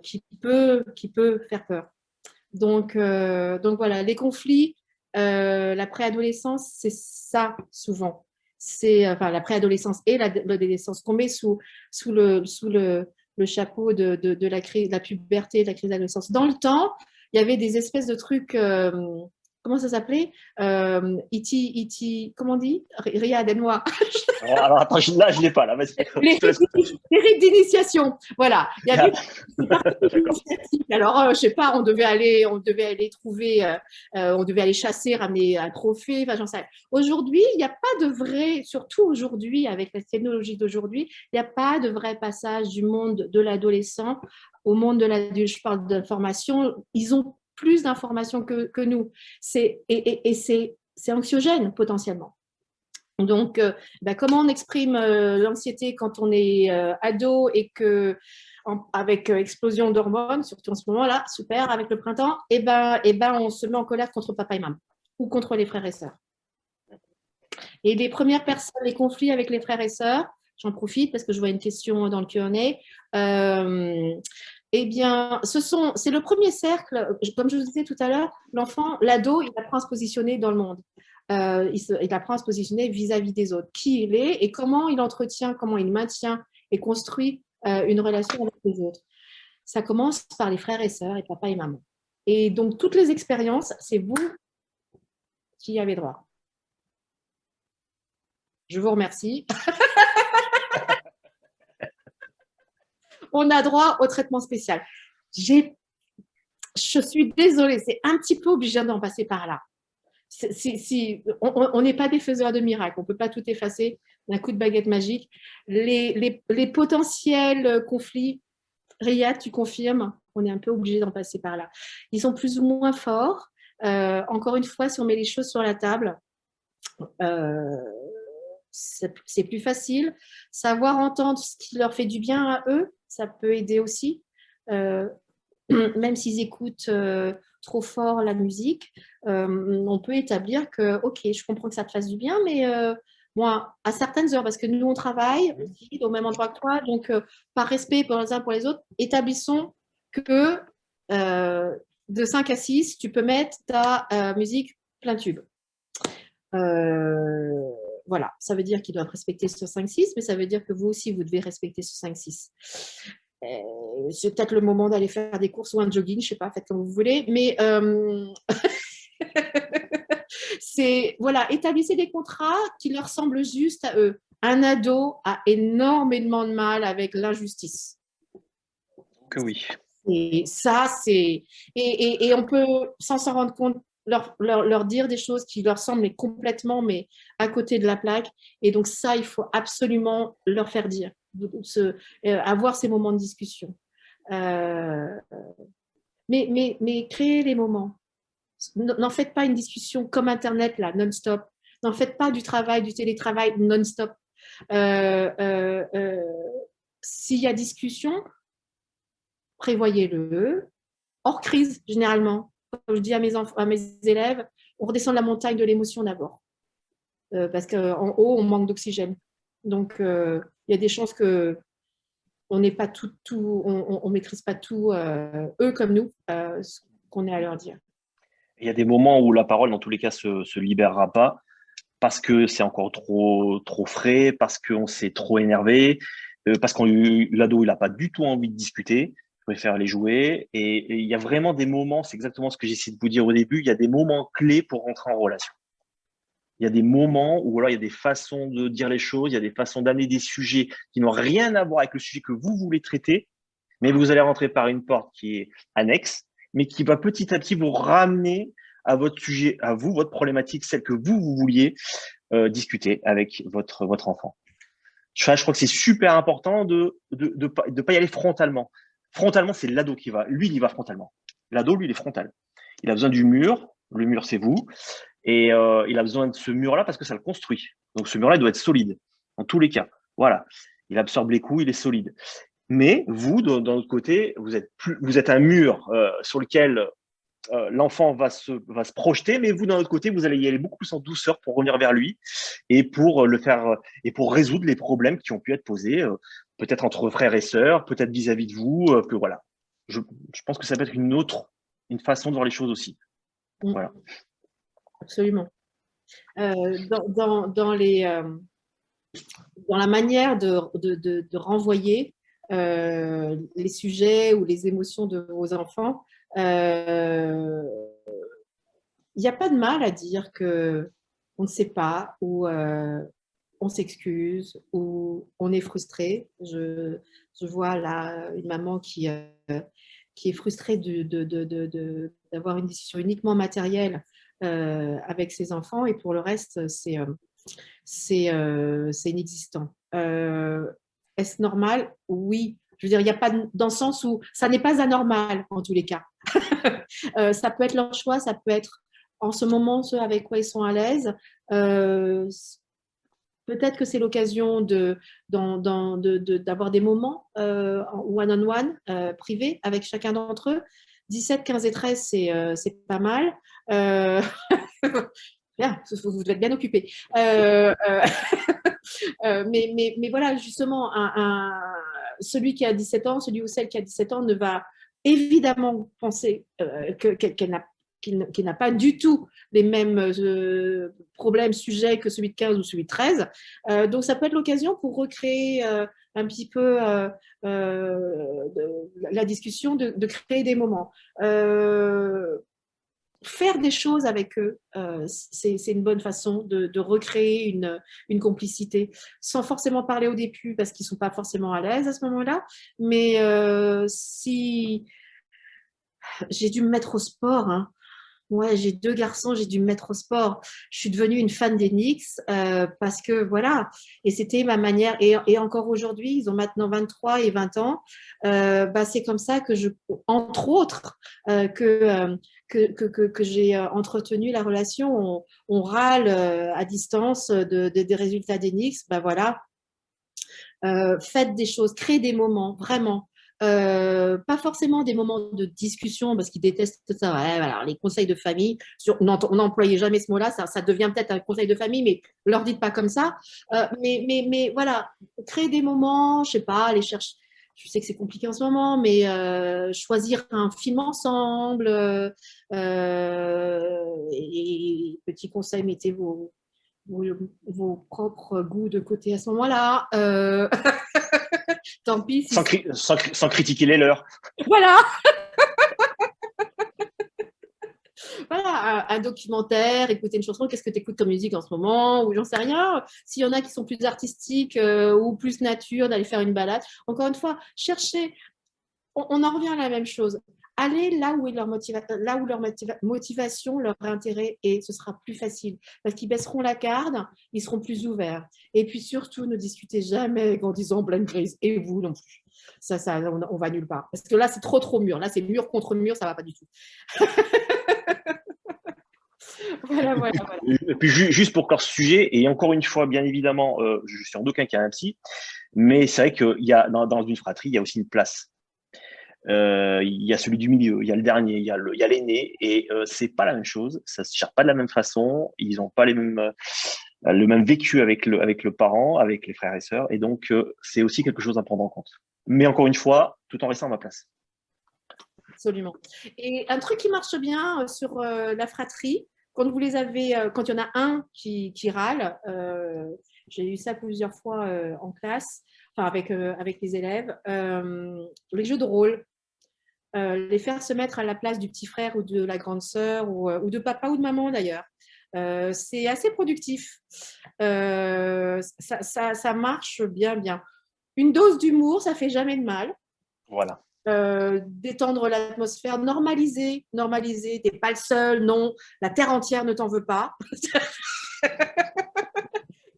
Speaker 3: qui peut faire peur. Donc voilà, les conflits, la préadolescence, c'est ça souvent. C'est la préadolescence et l'adolescence qu'on met sous le chapeau de la crise, de la puberté, de la crise d'adolescence. Dans le temps, il y avait des espèces de trucs, comment ça s'appelait? Comment on dit? Riyad et moi.
Speaker 2: Alors attends, là je l'ai pas là.
Speaker 3: Les rites d'initiation, voilà. Il y avait alors je sais pas, on devait aller trouver, on devait aller chasser, ramener un trophée, enfin j'en sais rien. Aujourd'hui, il n'y a pas de vrai, surtout aujourd'hui avec la technologie d'aujourd'hui, il n'y a pas de vrai passage du monde de l'adolescent au monde de l'adulte. Je parle d'information, ils ont plus d'informations que nous. C'est anxiogène potentiellement. Donc, comment on exprime l'anxiété quand on est ado et que avec explosion d'hormones, surtout en ce moment-là, super, avec le printemps, on se met en colère contre papa et maman ou contre les frères et sœurs. Et les premières personnes, les conflits avec les frères et sœurs, j'en profite parce que je vois une question dans le Q&A. C'est le premier cercle, comme je vous disais tout à l'heure, l'enfant, l'ado, il apprend à se positionner dans le monde. Il apprend à se positionner vis-à-vis des autres, qui il est et comment il entretient, comment il maintient et construit une relation avec les autres. Ça commence par les frères et sœurs et papa et maman. Et donc, toutes les expériences, c'est vous qui y avez droit. Je vous remercie. On a droit au traitement spécial. Je suis désolée, c'est un petit peu obligé d'en passer par là. On n'est pas des faiseurs de miracles, on ne peut pas tout effacer d'un coup de baguette magique. Les potentiels conflits, Riyad, tu confirmes, on est un peu obligé d'en passer par là. Ils sont plus ou moins forts. Encore une fois, si on met les choses sur la table, c'est plus facile. Savoir entendre ce qui leur fait du bien à eux, ça peut aider aussi. Même s'ils écoutent trop fort la musique, on peut établir que, ok, je comprends que ça te fasse du bien, mais moi, à certaines heures, parce que nous, on travaille aussi au même endroit que toi, donc par respect pour les uns pour les autres, établissons que de 5 à 6, tu peux mettre ta musique plein tube. voilà, ça veut dire qu'ils doivent respecter ce 5-6, mais ça veut dire que vous aussi, vous devez respecter ce 5-6. C'est peut-être le moment d'aller faire des courses ou un jogging, je ne sais pas, faites comme vous voulez, mais c'est, voilà, établissez des contrats qui leur semblent justes à eux. Un ado a énormément de mal avec l'injustice.
Speaker 2: Que oui.
Speaker 3: Et ça, c'est... Et on peut, sans s'en rendre compte, leur dire des choses qui leur semblent complètement mais à côté de la plaque. Et donc ça, il faut absolument leur faire dire, avoir ces moments de discussion. Mais créer les moments. N'en faites pas une discussion comme Internet, là, non-stop. N'en faites pas du travail, du télétravail non-stop. S'il y a discussion, prévoyez-le. Hors crise, généralement. Comme je dis à mes élèves, on redescend la montagne de l'émotion d'abord. Parce qu'en haut, on manque d'oxygène. Donc, il y a des chances que on n'est pas on maîtrise pas tout, eux comme nous, ce qu'on est à leur dire.
Speaker 2: Il y a des moments où la parole, dans tous les cas, se libérera pas parce que c'est encore trop frais, parce qu'on s'est trop énervé, parce que l'ado, il n'a pas du tout envie de discuter, il préfère les jouer. Et il y a vraiment des moments, c'est exactement ce que j'ai essayé de vous dire au début, il y a des moments clés pour rentrer en relation. Il y a des moments où alors, il y a des façons de dire les choses, il y a des façons d'amener des sujets qui n'ont rien à voir avec le sujet que vous voulez traiter, mais vous allez rentrer par une porte qui est annexe, mais qui va petit à petit vous ramener à votre sujet, à vous, votre problématique, celle que vous vouliez discuter avec votre enfant. Je crois que c'est super important de pas y aller frontalement. Frontalement, c'est l'ado qui va. Lui, il y va frontalement. L'ado, lui, il est frontal. Il a besoin du mur. Le mur, c'est vous. Et il a besoin de ce mur-là parce que ça le construit. Donc, ce mur-là, il doit être solide, en tous les cas. Voilà. Il absorbe les coups, il est solide. Mais vous, d'un autre côté, vous êtes un mur sur lequel l'enfant va se projeter, mais vous, d'un autre côté, vous allez y aller beaucoup plus en douceur pour revenir vers lui et pour le faire et pour résoudre les problèmes qui ont pu être posés, peut-être entre frères et sœurs, peut-être vis-à-vis de vous, que voilà. Je pense que ça peut être une façon de voir les choses aussi. Voilà.
Speaker 3: Absolument. Dans la manière de renvoyer les sujets ou les émotions de vos enfants, il n'y a pas de mal à dire que on ne sait pas ou on s'excuse ou on est frustré. Je vois là une maman qui est frustrée d'avoir une discussion uniquement matérielle avec ses enfants et pour le reste, c'est inexistant. Est-ce normal? Oui. Je veux dire, il n'y a pas dans le sens où ça n'est pas anormal en tous les cas. Ça peut être leur choix, ça peut être en ce moment ce avec quoi ils sont à l'aise. Peut-être que c'est l'occasion d'avoir des moments one-on-one, privés, avec chacun d'entre eux. 17, 15 et 13, c'est pas mal. Bien, vous devez être bien occupés. Mais voilà, justement, celui qui a 17 ans, celui ou celle qui a 17 ans ne va évidemment penser qu'il n'a pas du tout les mêmes problèmes, sujets que celui de 15 ou celui de 13. Donc, ça peut être l'occasion pour recréer un petit peu la discussion, de créer des moments. Faire des choses avec eux, c'est une bonne façon de recréer une complicité, sans forcément parler au début parce qu'ils ne sont pas forcément à l'aise à ce moment-là. Mais si j'ai dû me mettre au sport, hein. Ouais, j'ai 2 garçons, j'ai dû me mettre au sport. Je suis devenue une fan des Knicks parce que voilà, et c'était ma manière. Et encore aujourd'hui, ils ont maintenant 23 et 20 ans. C'est comme ça que entre autres, que j'ai entretenu la relation. On râle à distance des résultats des Knicks. Voilà, faites des choses, créez des moments, vraiment. Pas forcément des moments de discussion parce qu'ils détestent ça. Ouais, alors, les conseils de famille, on n'employait jamais ce mot-là, ça devient peut-être un conseil de famille, mais leur dites pas comme ça. Mais voilà, créer des moments, je sais pas, aller chercher. Je sais que c'est compliqué en ce moment, mais choisir un film ensemble. Et petit conseil, mettez vos propres goûts de côté à ce moment-là. Tant pis. Si
Speaker 2: sans critiquer les leurs.
Speaker 3: Voilà. Voilà, un documentaire, écouter une chanson, qu'est-ce que tu écoutes comme musique en ce moment, ou j'en sais rien. S'il y en a qui sont plus artistiques ou plus nature, d'aller faire une balade. Encore une fois, chercher, on en revient à la même chose. Allez là où, leur motivation, leur intérêt, et ce sera plus facile. Parce qu'ils baisseront la garde, ils seront plus ouverts. Et puis surtout, ne discutez jamais en disant blême grise, et vous non plus. Ça, on va nulle part. Parce que là, c'est trop mûr. Là, c'est mur contre mur, ça ne va pas du tout. Voilà.
Speaker 2: Et puis juste pour clore ce sujet, et encore une fois, bien évidemment, je suis en aucun cas un psy, mais c'est vrai qu'il y a dans une fratrie, il y a aussi une place. Il y a celui du milieu, il y a le dernier, il y a l'aîné, et c'est pas la même chose, ça se gère pas de la même façon, ils n'ont pas le même vécu avec le parent, avec les frères et sœurs, et donc c'est aussi quelque chose à prendre en compte. Mais encore une fois, tout en restant à ma place.
Speaker 3: Absolument. Et un truc qui marche bien sur la fratrie, quand vous les avez, quand il y en a un qui râle, j'ai eu ça plusieurs fois en classe, enfin avec les élèves, les jeux de rôle, les faire se mettre à la place du petit frère ou de la grande sœur ou de papa ou de maman d'ailleurs. C'est assez productif. Ça marche bien. Une dose d'humour, ça fait jamais de mal.
Speaker 2: Voilà.
Speaker 3: Détendre l'atmosphère, normaliser, t'es pas le seul, non, la terre entière ne t'en veut pas.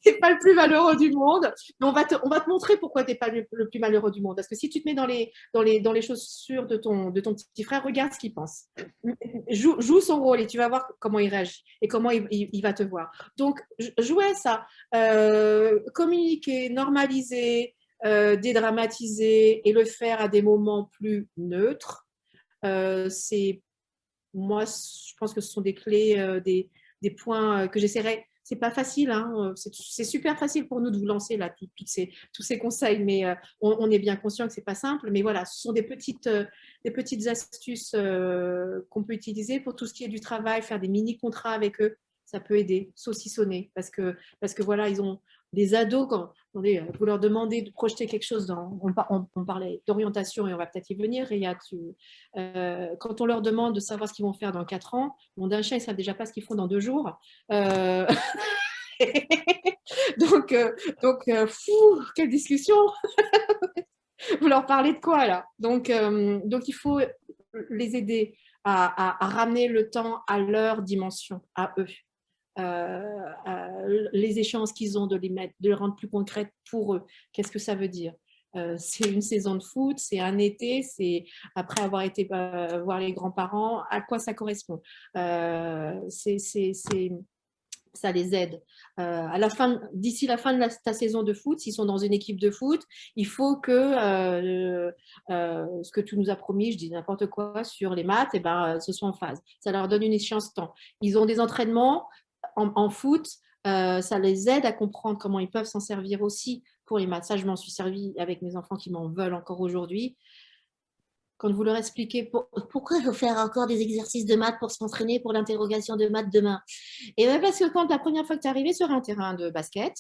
Speaker 3: T'es pas le plus malheureux du monde, mais on va te montrer pourquoi t'es pas le plus malheureux du monde. Parce que si tu te mets dans les chaussures de ton petit frère, regarde ce qu'il pense. Joue son rôle et tu vas voir comment il réagit et comment il va te voir. Donc, jouez ça. Communiquer, normaliser, dédramatiser et le faire à des moments plus neutres, moi, je pense que ce sont des clés, des points que j'essaierai. C'est pas facile, hein, c'est super facile pour nous de vous lancer là tous ces conseils, mais on est bien conscient que c'est pas simple. Mais voilà, ce sont des petites astuces qu'on peut utiliser pour tout ce qui est du travail, faire des mini contrats avec eux. Ça peut aider, saucissonner, parce que voilà, ils ont des ados, quand vous leur demandez de projeter quelque chose on parlait d'orientation et on va peut-être y venir, Riyad, quand on leur demande de savoir ce qu'ils vont faire dans 4 ans, d'un chien, ils ne savent déjà pas ce qu'ils font dans 2 jours. Donc, quelle discussion. Vous leur parlez de quoi là? Donc, il faut les aider à ramener le temps à leur dimension, à eux. Les échéances qu'ils ont, de les rendre plus concrètes pour eux. Qu'est-ce que ça veut dire? C'est une saison de foot, c'est un été, c'est après avoir été voir les grands-parents, à quoi ça correspond? Ça les aide. D'ici la fin de ta saison de foot, s'ils sont dans une équipe de foot, il faut que ce que tu nous as promis, je dis n'importe quoi, sur les maths, ce soit en phase. Ça leur donne une échéance temps. Ils ont des entraînements en foot, ça les aide à comprendre comment ils peuvent s'en servir aussi pour les maths. Ça, je m'en suis servi avec mes enfants qui m'en veulent encore aujourd'hui. Quand vous leur expliquez pourquoi il faut faire encore des exercices de maths pour s'entraîner pour l'interrogation de maths demain. Et bien parce que quand la première fois que tu es arrivé sur un terrain de basket,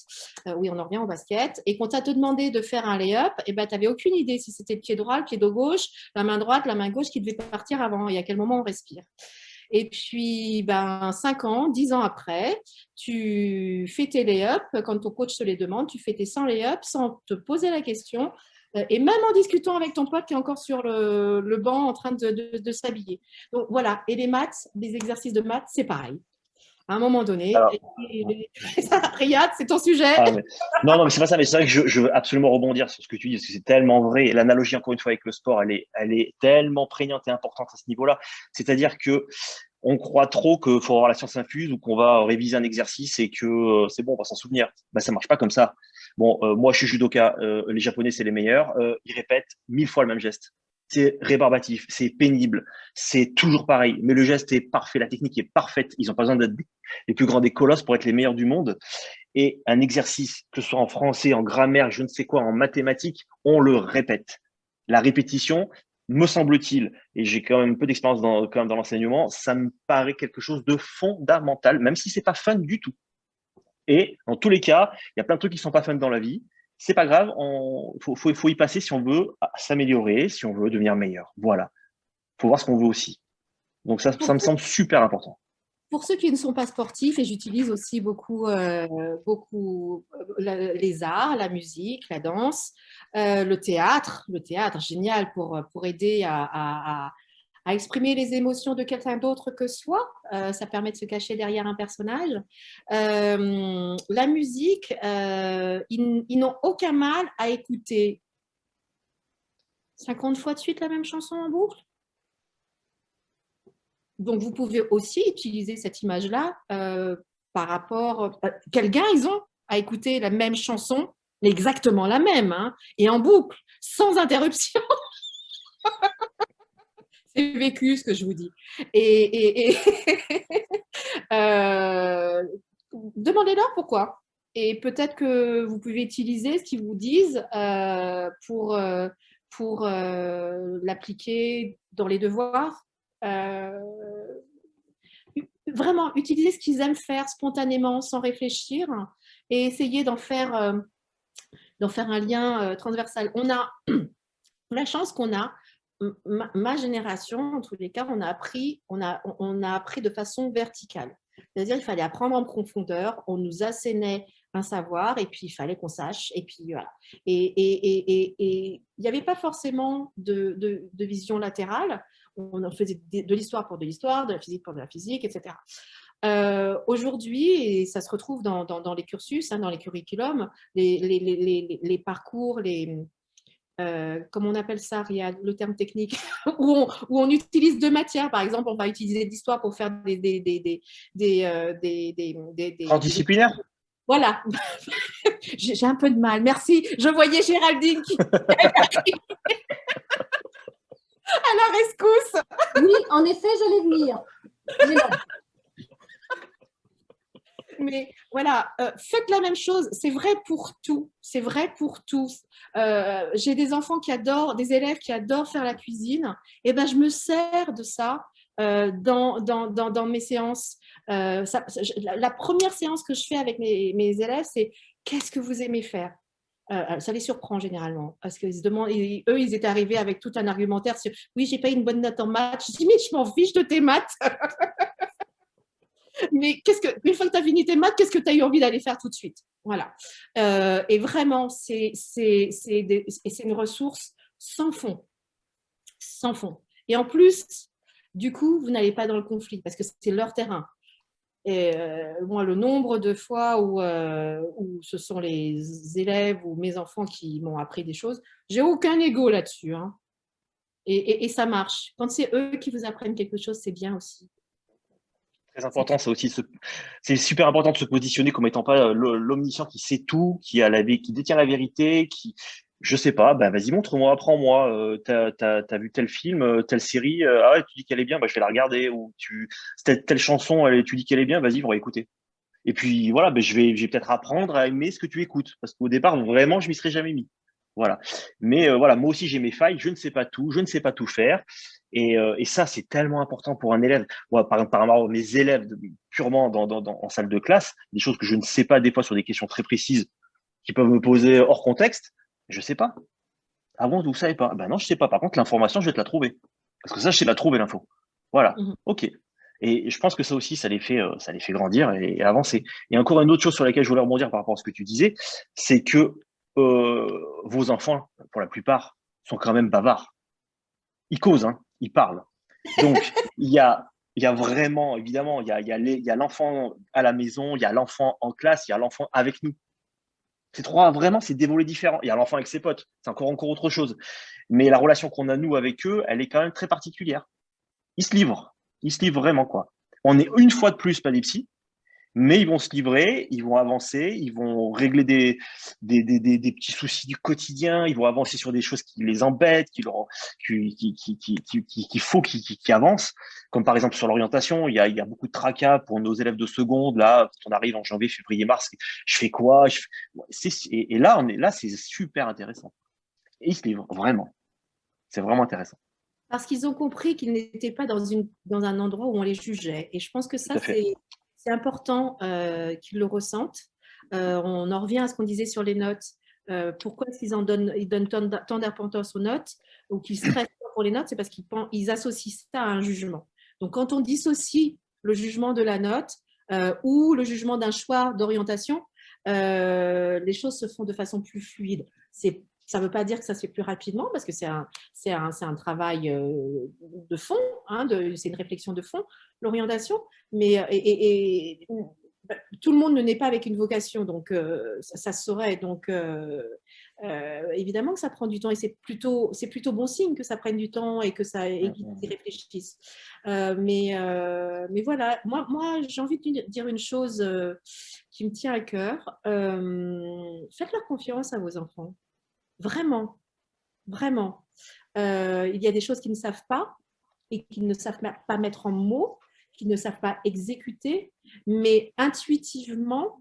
Speaker 3: oui, on en revient au basket, et qu'on t'a te demandé de faire un lay-up, tu n'avais aucune idée si c'était le pied droit, le pied gauche, la main droite, la main gauche qui devait partir avant, et à quel moment on respire. Et puis, 5 ans, 10 ans après, tu fais tes lay-up, quand ton coach te les demande, tu fais tes 100 lay-up sans te poser la question, et même en discutant avec ton pote qui est encore sur le banc en train de s'habiller. Donc voilà, et les maths, les exercices de maths, c'est pareil. À un moment donné,
Speaker 2: Alors,
Speaker 3: Riyad, c'est ton sujet.
Speaker 2: Non, mais c'est pas ça, mais c'est vrai que je veux absolument rebondir sur ce que tu dis, parce que c'est tellement vrai. L'analogie, encore une fois, avec le sport, elle est tellement prégnante et importante à ce niveau-là. C'est-à-dire que on croit trop qu'il faut avoir la science infuse ou qu'on va réviser un exercice et que c'est bon, on va s'en souvenir. Ça marche pas comme ça. Bon, moi, je suis judoka. Les Japonais, c'est les meilleurs. Ils répètent 1000 fois le même geste. C'est rébarbatif, c'est pénible, c'est toujours pareil. Mais le geste est parfait, la technique est parfaite. Ils n'ont pas besoin d'être les plus grands des colosses pour être les meilleurs du monde. Et un exercice, que ce soit en français, en grammaire, je ne sais quoi, en mathématiques, on le répète. La répétition, me semble-t-il, et j'ai quand même un peu d'expérience quand même dans l'enseignement, ça me paraît quelque chose de fondamental, même si c'est pas fun du tout. Et dans tous les cas, il y a plein de trucs qui sont pas fun dans la vie. C'est pas grave, faut y passer si on veut s'améliorer, si on veut devenir meilleur. Voilà. Faut voir ce qu'on veut aussi. Donc ça me semble super important.
Speaker 3: Pour ceux qui ne sont pas sportifs, et j'utilise aussi beaucoup, les arts, la musique, la danse, le théâtre, génial pour aider à exprimer les émotions de quelqu'un d'autre que soi. Ça permet de se cacher derrière un personnage. La musique, ils n'ont aucun mal à écouter 50 fois de suite la même chanson en boucle. Donc, vous pouvez aussi utiliser cette image-là par rapport… quel gain ils ont à écouter la même chanson, mais exactement la même, hein, et en boucle, sans interruption. C'est vécu ce que je vous dis. Demandez-leur pourquoi. Et peut-être que vous pouvez utiliser ce qu'ils vous disent pour l'appliquer dans les devoirs. Vraiment, utiliser ce qu'ils aiment faire spontanément, sans réfléchir, et essayer d'en faire un lien transversal. On a la chance qu'on a, ma génération, en tous les cas, on a appris de façon verticale. C'est-à-dire qu'il fallait apprendre en profondeur, on nous assénait un savoir, et puis il fallait qu'on sache, et puis voilà. Et il n'y avait pas forcément de vision latérale. On faisait de l'histoire pour de l'histoire, de la physique pour de la physique, etc. Aujourd'hui, et ça se retrouve dans les cursus, hein, dans les curriculums, les parcours, comment on appelle ça, Riyad, le terme technique, où on utilise deux matières. Par exemple, on va utiliser l'histoire pour faire
Speaker 2: Transdisciplinaire.
Speaker 3: Voilà. J'ai un peu de mal. Merci. Je voyais Géraldine qui… à la rescousse.
Speaker 1: Oui, en effet, j'allais venir.
Speaker 3: Mais voilà, faites la même chose. C'est vrai pour tout. C'est vrai pour tous. J'ai des enfants qui adorent, des élèves qui adorent faire la cuisine. Et ben, je me sers de ça dans mes séances. La première séance que je fais avec mes élèves, c'est qu'est-ce que vous aimez faire? Ça les surprend généralement parce qu'ils se demandent, eux, ils étaient arrivés avec tout un argumentaire sur oui, j'ai pas une bonne note en maths. Je dis mais je m'en fiche de tes maths. Mais une fois que tu as fini tes maths, qu'est-ce que tu as eu envie d'aller faire tout de suite? Voilà. Et vraiment, c'est une ressource sans fond. Sans fond. Et en plus, du coup, vous n'allez pas dans le conflit parce que c'est leur terrain. Et moi, le nombre de fois où ce sont les élèves ou mes enfants qui m'ont appris des choses, j'ai aucun ego là-dessus. Hein. Et ça marche. Quand c'est eux qui vous apprennent quelque chose, c'est bien aussi.
Speaker 2: Très important, c'est super important de se positionner comme étant pas l'omniscient qui sait tout, qui détient la vérité, je sais pas, bah vas-y, montre-moi, apprends-moi, t'as vu tel film, telle série, ah ouais, tu dis qu'elle est bien, bah je vais la regarder, ou telle chanson, tu dis qu'elle est bien, vas-y, on va écouter. Et puis voilà, bah, je vais peut-être apprendre à aimer ce que tu écoutes, parce qu'au départ, vraiment, je m'y serais jamais mis. Voilà. Mais voilà, moi aussi j'ai mes failles, je ne sais pas tout, je ne sais pas tout faire. Et ça, c'est tellement important pour un élève. Moi, par exemple, mes élèves purement en salle de classe, des choses que je ne sais pas des fois sur des questions très précises qui peuvent me poser hors contexte, je sais pas. Ah bon, vous savez pas? Ben non, je sais pas. Par contre, l'information, je vais te la trouver. Parce que ça, je sais la trouver, l'info. Voilà. OK. Et je pense que ça aussi, ça les fait grandir et avancer. Et encore une autre chose sur laquelle je voulais rebondir par rapport à ce que tu disais, c'est que vos enfants, pour la plupart, sont quand même bavards. Ils causent, hein, ils parlent. Donc, il y a vraiment, évidemment, il y a l'enfant à la maison, il y a l'enfant en classe, il y a l'enfant avec nous. Ces trois, vraiment, c'est des volets différents. Il y a l'enfant avec ses potes, c'est encore autre chose. Mais la relation qu'on a, nous, avec eux, elle est quand même très particulière. Ils se livrent vraiment, quoi. On est une fois de plus pas des psys, mais ils vont se livrer, ils vont avancer, ils vont régler des petits soucis du quotidien, ils vont avancer sur des choses qui les embêtent, qu'il faut qu'ils avancent. Comme par exemple sur l'orientation, il y a beaucoup de tracas pour nos élèves de seconde. Là, quand on arrive en janvier, février, mars, je fais quoi? Et là, c'est super intéressant. Et ils se livrent, vraiment. C'est vraiment intéressant.
Speaker 3: Parce qu'ils ont compris qu'ils n'étaient pas dans un endroit où on les jugeait. Et je pense que ça, c'est important qu'ils le ressentent. On en revient à ce qu'on disait sur les notes. Pourquoi est-ce ils donnent tant d'importance aux notes ou qu'ils stressent pour les notes? C'est parce qu'ils associent ça à un jugement. Donc, quand on dissocie le jugement de la note ou le jugement d'un choix d'orientation, les choses se font de façon plus fluide. Ça ne veut pas dire que ça se fait plus rapidement parce que c'est un travail de fond, hein, c'est une réflexion de fond, l'orientation, mais tout le monde ne naît pas avec une vocation, donc ça se saurait. Donc, évidemment que ça prend du temps et c'est plutôt bon signe que ça prenne du temps et qu'ils y réfléchissent. Mais voilà, moi j'ai envie de dire une chose qui me tient à cœur. Faites leur confiance à vos enfants. Vraiment, vraiment. Il y a des choses qu'ils ne savent pas et qu'ils ne savent pas mettre en mots, qu'ils ne savent pas exécuter, mais intuitivement,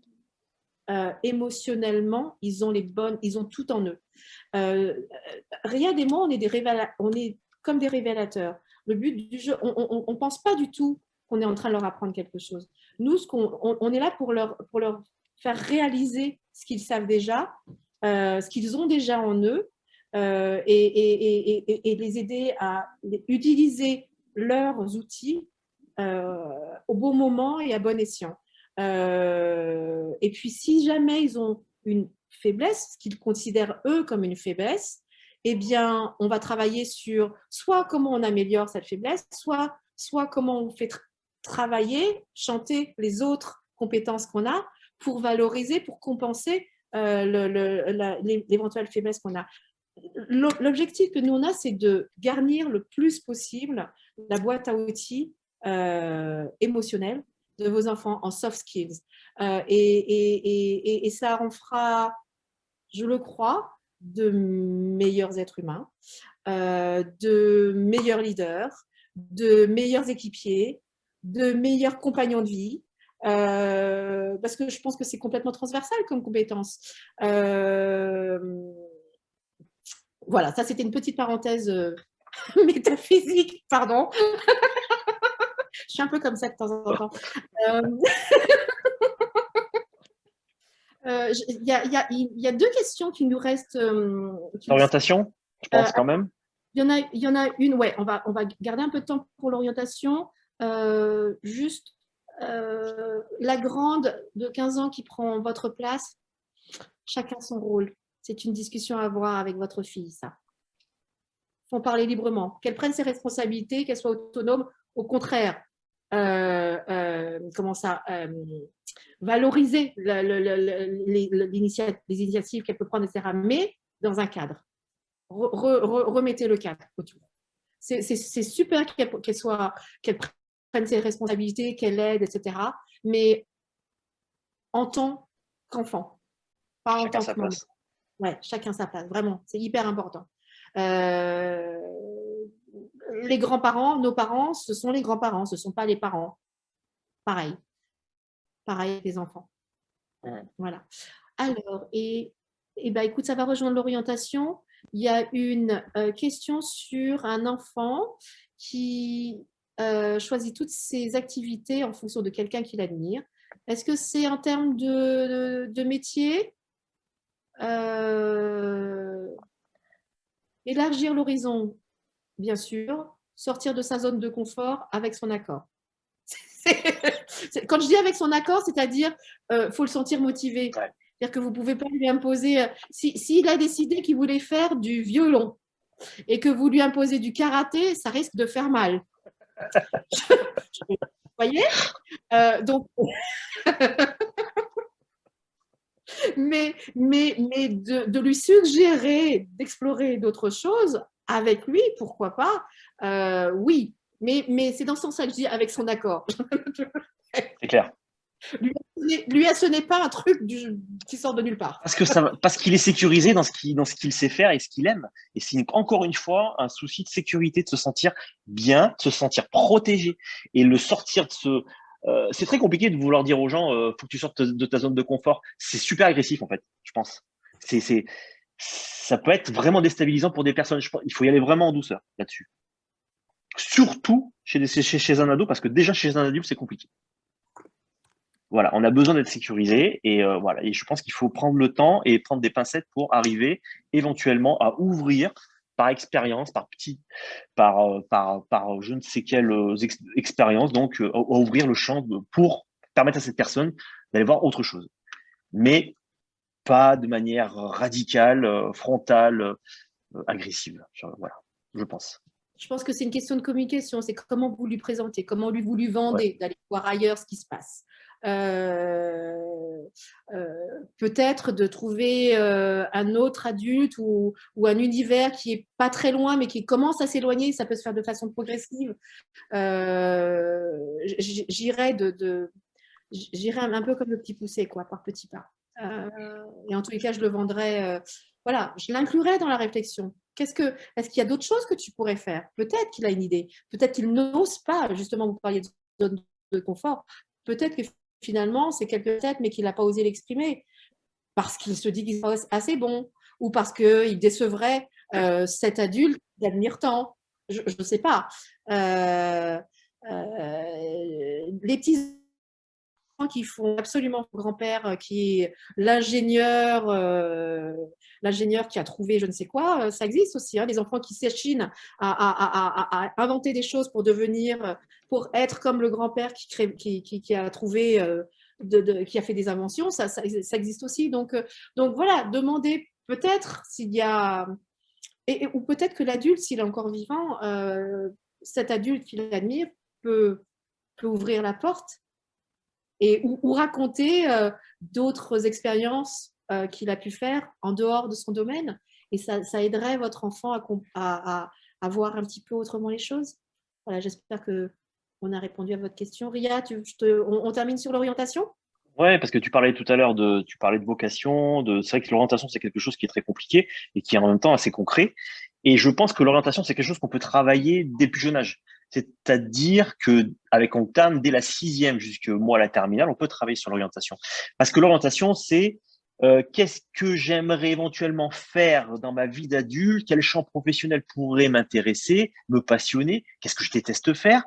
Speaker 3: émotionnellement, ils ont tout en eux. Riyad et moi, on est comme des révélateurs. Le but du jeu, on ne pense pas du tout qu'on est en train de leur apprendre quelque chose. Nous, on est là pour leur faire réaliser ce qu'ils savent déjà, ce qu'ils ont déjà en eux, et les aider à utiliser leurs outils au bon moment et à bon escient. Et puis, si jamais ils ont une faiblesse, ce qu'ils considèrent eux comme une faiblesse, eh bien, on va travailler sur soit comment on améliore cette faiblesse, soit comment on fait travailler, chanter les autres compétences qu'on a pour valoriser, pour compenser l'éventuelle faiblesse qu'on a. L'objectif que nous on a, c'est de garnir le plus possible la boîte à outils émotionnelle de vos enfants en soft skills. Et ça en fera, je le crois, de meilleurs êtres humains, de meilleurs leaders, de meilleurs équipiers, de meilleurs compagnons de vie, parce que je pense que c'est complètement transversal comme compétence. Voilà, ça c'était une petite parenthèse métaphysique, pardon. Je suis un peu comme ça de temps en temps. Il y a deux questions qui nous restent.
Speaker 2: L'orientation, je pense quand même.
Speaker 3: Il y en a une, ouais, on va garder un peu de temps pour l'orientation. Juste la grande de 15 ans qui prend votre place, chacun son rôle. C'est une discussion à avoir avec votre fille, ça. Il faut en parler librement. Qu'elle prenne ses responsabilités, qu'elle soit autonome. Au contraire, valoriser les initiatives qu'elle peut prendre, etc., mais dans un cadre. Remettez le cadre autour. C'est super qu'elle prenne ses responsabilités, qu'elle aide, etc., mais en tant qu'enfant, pas en tant que maman. Ouais, chacun sa place, vraiment, c'est hyper important. Les grands-parents, nos parents, ce sont les grands-parents, ce ne sont pas les parents. Pareil avec les enfants. Voilà. Alors, écoute, ça va rejoindre l'orientation. Il y a une question sur un enfant qui choisit toutes ses activités en fonction de quelqu'un qu'il admire. Est-ce que c'est en termes de métier? Élargir l'horizon, bien sûr. Sortir de sa zone de confort avec son accord. Quand je dis avec son accord, c'est-à-dire faut le sentir motivé. Ouais. C'est-à-dire que vous ne pouvez pas lui imposer… S'il a décidé qu'il voulait faire du violon et que vous lui imposez du karaté, ça risque de faire mal. Vous voyez donc… mais de lui suggérer d'explorer d'autres choses avec lui, pourquoi pas, oui. Mais c'est dans ce sens-là que je dis avec son accord.
Speaker 2: C'est clair.
Speaker 3: Ce n'est pas un truc qui sort de nulle part.
Speaker 2: Parce qu'il est sécurisé dans ce qu'il sait faire et ce qu'il aime. Et c'est encore une fois un souci de sécurité, de se sentir bien, de se sentir protégé. Et le sortir de ce… c'est très compliqué de vouloir dire aux gens faut que tu sortes de ta zone de confort. C'est super agressif, en fait, je pense. Ça peut être vraiment déstabilisant pour des personnes. Il faut y aller vraiment en douceur là-dessus. Surtout chez un ado, parce que déjà chez un adulte, c'est compliqué. Voilà, on a besoin d'être sécurisé et voilà. Et je pense qu'il faut prendre le temps et prendre des pincettes pour arriver éventuellement à ouvrir par expérience, par je ne sais quelle expérience, donc à ouvrir le champ pour permettre à cette personne d'aller voir autre chose. Mais pas de manière radicale, frontale, agressive. Voilà, je pense.
Speaker 3: Je pense que c'est une question de communication, c'est comment vous lui présentez, comment vous lui vendez,
Speaker 2: Ouais.
Speaker 3: d'aller voir ailleurs ce qui se passe. Peut-être de trouver un autre adulte ou un univers qui est pas très loin mais qui commence à s'éloigner, ça peut se faire de façon progressive. J'irais un peu comme le petit poussé, quoi, par petits pas. Et en tous les cas, je le vendrais, voilà, je l'inclurais dans la réflexion. Est-ce qu'il y a d'autres choses que tu pourrais faire? Peut-être qu'il a une idée, peut-être qu'il n'ose pas, justement, vous parliez de zone de confort, peut-être que finalement, c'est quelque chose, mais qu'il n'a pas osé l'exprimer, parce qu'il se dit qu'il est assez bon, ou parce qu'il décevrait cet adulte d'avenir tant. Je ne sais pas. Les petits qui font absolument son grand-père, qui est l'ingénieur qui a trouvé je ne sais quoi, ça existe aussi, hein, des enfants qui s'échinent à inventer des choses pour être comme le grand-père qui a trouvé, qui a fait des inventions, ça existe aussi. Donc voilà, demander peut-être s'il y a, ou peut-être que l'adulte, s'il est encore vivant, cet adulte qu'il admire peut ouvrir la porte ou raconter d'autres expériences qu'il a pu faire en dehors de son domaine. Et ça aiderait votre enfant à voir un petit peu autrement les choses. Voilà, j'espère qu'on a répondu à votre question. Ria, on termine sur l'orientation?
Speaker 2: Ouais, parce que tu parlais de vocation, c'est vrai que l'orientation, c'est quelque chose qui est très compliqué et qui est en même temps assez concret. Et je pense que l'orientation, c'est quelque chose qu'on peut travailler dès le plus jeune âge. C'est-à-dire que avec Octane, dès la sixième jusqu'à moi, la terminale, on peut travailler sur l'orientation. Parce que l'orientation, c'est qu'est-ce que j'aimerais éventuellement faire dans ma vie d'adulte, quel champ professionnel pourrait m'intéresser, me passionner, qu'est-ce que je déteste faire?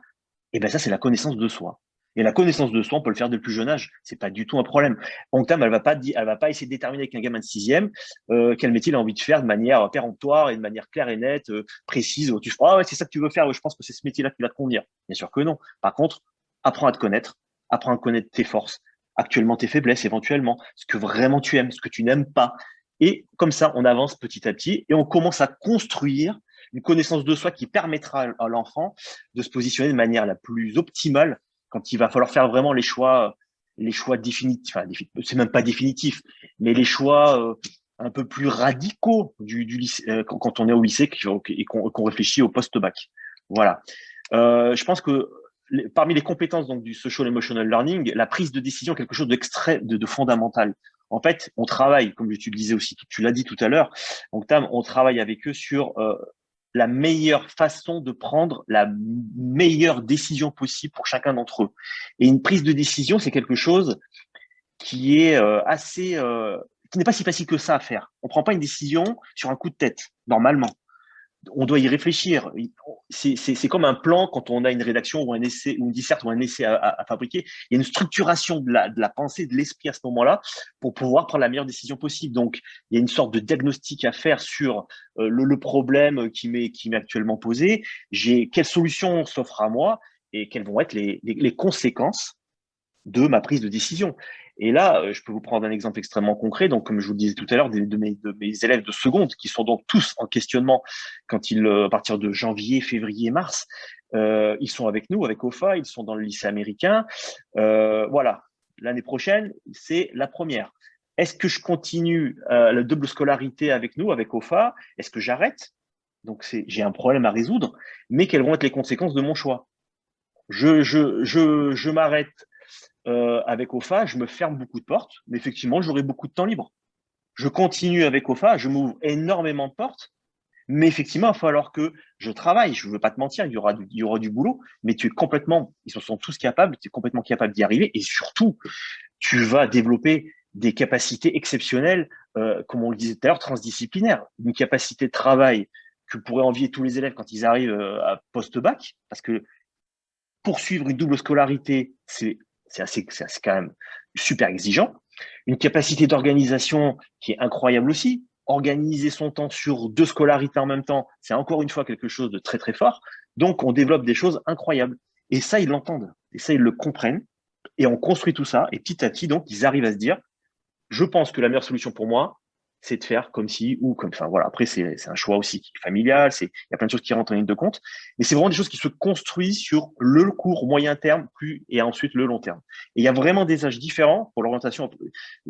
Speaker 2: Et ben ça, c'est la connaissance de soi. Et la connaissance de soi, on peut le faire dès le plus jeune âge. C'est pas du tout un problème. Octame, elle va pas essayer de déterminer avec un gamin de sixième quel métier il a envie de faire de manière péremptoire et de manière claire et nette, précise. Tu feras, ah ouais, c'est ça que tu veux faire. Je pense que c'est ce métier-là qui va te convenir. Bien sûr que non. Par contre, apprends à te connaître, apprends à connaître tes forces, actuellement tes faiblesses, éventuellement, ce que vraiment tu aimes, ce que tu n'aimes pas. Et comme ça, on avance petit à petit et on commence à construire une connaissance de soi qui permettra à l'enfant de se positionner de manière la plus optimale quand il va falloir faire vraiment les choix définitifs, enfin, c'est même pas définitif, mais les choix un peu plus radicaux du lycée, quand on est au lycée et qu'on réfléchit au post-bac. Voilà. Je pense que parmi les compétences donc du social emotional learning, la prise de décision est quelque chose de fondamental. En fait, on travaille, comme tu le disais aussi, tu l'as dit tout à l'heure, donc Tam, on travaille avec eux sur la meilleure façon de prendre la meilleure décision possible pour chacun d'entre eux. Et une prise de décision, c'est quelque chose qui est qui n'est pas si facile que ça à faire. On prend pas une décision sur un coup de tête, normalement. On doit y réfléchir. C'est comme un plan quand on a une rédaction ou un essai, ou une disserte ou un essai à fabriquer. Il y a une structuration de la pensée, de l'esprit à ce moment-là pour pouvoir prendre la meilleure décision possible. Donc, il y a une sorte de diagnostic à faire sur le problème qui m'est actuellement posé. Quelle solution s'offre à moi et quelles vont être les conséquences de ma prise de décision. Et là, je peux vous prendre un exemple extrêmement concret. Donc, comme je vous le disais tout à l'heure, de mes élèves de seconde, qui sont donc tous en questionnement à partir de janvier, février, mars, ils sont avec nous, avec OFA, ils sont dans le lycée américain. Voilà, l'année prochaine, c'est la première. Est-ce que je continue la double scolarité avec nous, avec OFA? Est-ce que j'arrête? Donc, j'ai un problème à résoudre, mais quelles vont être les conséquences de mon choix? Je m'arrête avec OFA, je me ferme beaucoup de portes, mais effectivement, j'aurai beaucoup de temps libre. Je continue avec OFA, je m'ouvre énormément de portes, mais effectivement, il va falloir que je travaille. Je ne veux pas te mentir, il y aura du boulot, mais ils en sont tous capables, tu es complètement capable d'y arriver, et surtout, tu vas développer des capacités exceptionnelles, comme on le disait tout à l'heure, transdisciplinaires, une capacité de travail que pourraient envier tous les élèves quand ils arrivent à post-bac, parce que poursuivre une double scolarité, c'est c'est quand même super exigeant. Une capacité d'organisation qui est incroyable aussi. Organiser son temps sur 2 scolarités en même temps, c'est encore une fois quelque chose de très, très fort. Donc, on développe des choses incroyables. Et ça, ils l'entendent. Et ça, ils le comprennent. Et on construit tout ça. Et petit à petit, donc, ils arrivent à se dire, je pense que la meilleure solution pour moi, c'est de faire comme ci ou comme ça. Voilà. Après, c'est un choix aussi familial. Il y a plein de choses qui rentrent en ligne de compte. Mais c'est vraiment des choses qui se construisent sur le court, moyen terme, et ensuite le long terme. Et il y a vraiment des âges différents pour l'orientation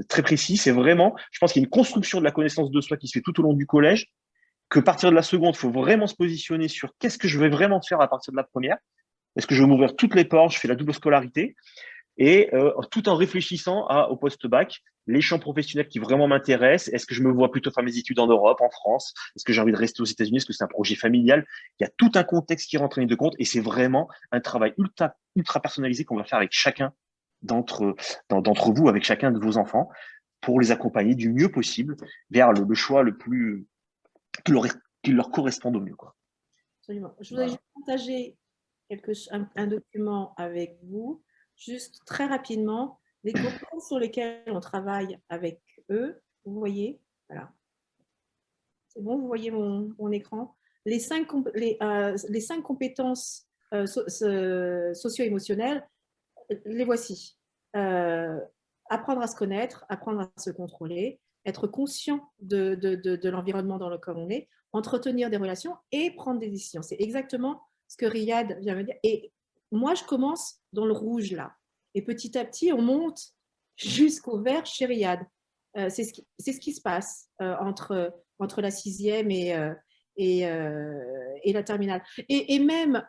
Speaker 2: très précis. C'est vraiment, je pense qu'il y a une construction de la connaissance de soi qui se fait tout au long du collège, que à partir de la seconde, il faut vraiment se positionner sur qu'est-ce que je vais vraiment faire à partir de la première. Est-ce que je vais m'ouvrir toutes les portes, je fais la double scolarité, et tout en réfléchissant au post-bac, les champs professionnels qui vraiment m'intéressent. Est-ce que je me vois plutôt faire mes études en Europe, en France? Est-ce que j'ai envie de rester aux États-Unis? Est-ce que c'est un projet familial? Il y a tout un contexte qui rentre en ligne de compte, et c'est vraiment un travail ultra personnalisé qu'on va faire avec chacun d'entre vous, avec chacun de vos enfants, pour les accompagner du mieux possible vers le choix le plus qui leur corresponde au mieux, quoi.
Speaker 3: Absolument. Je voudrais juste partager un document avec vous, juste très rapidement, les compétences sur lesquelles on travaille avec eux. Vous voyez, voilà. C'est bon, vous voyez mon écran. Les 5 compétences socio-émotionnelles, les voici. Apprendre à se connaître, apprendre à se contrôler, être conscient de l'environnement dans lequel on est, entretenir des relations et prendre des décisions. C'est exactement ce que Riyad vient me dire. Et moi, je commence dans le rouge là. Et petit à petit, on monte jusqu'au vert chez Riyad. C'est ce qui se passe entre la 6e et la terminale. Et même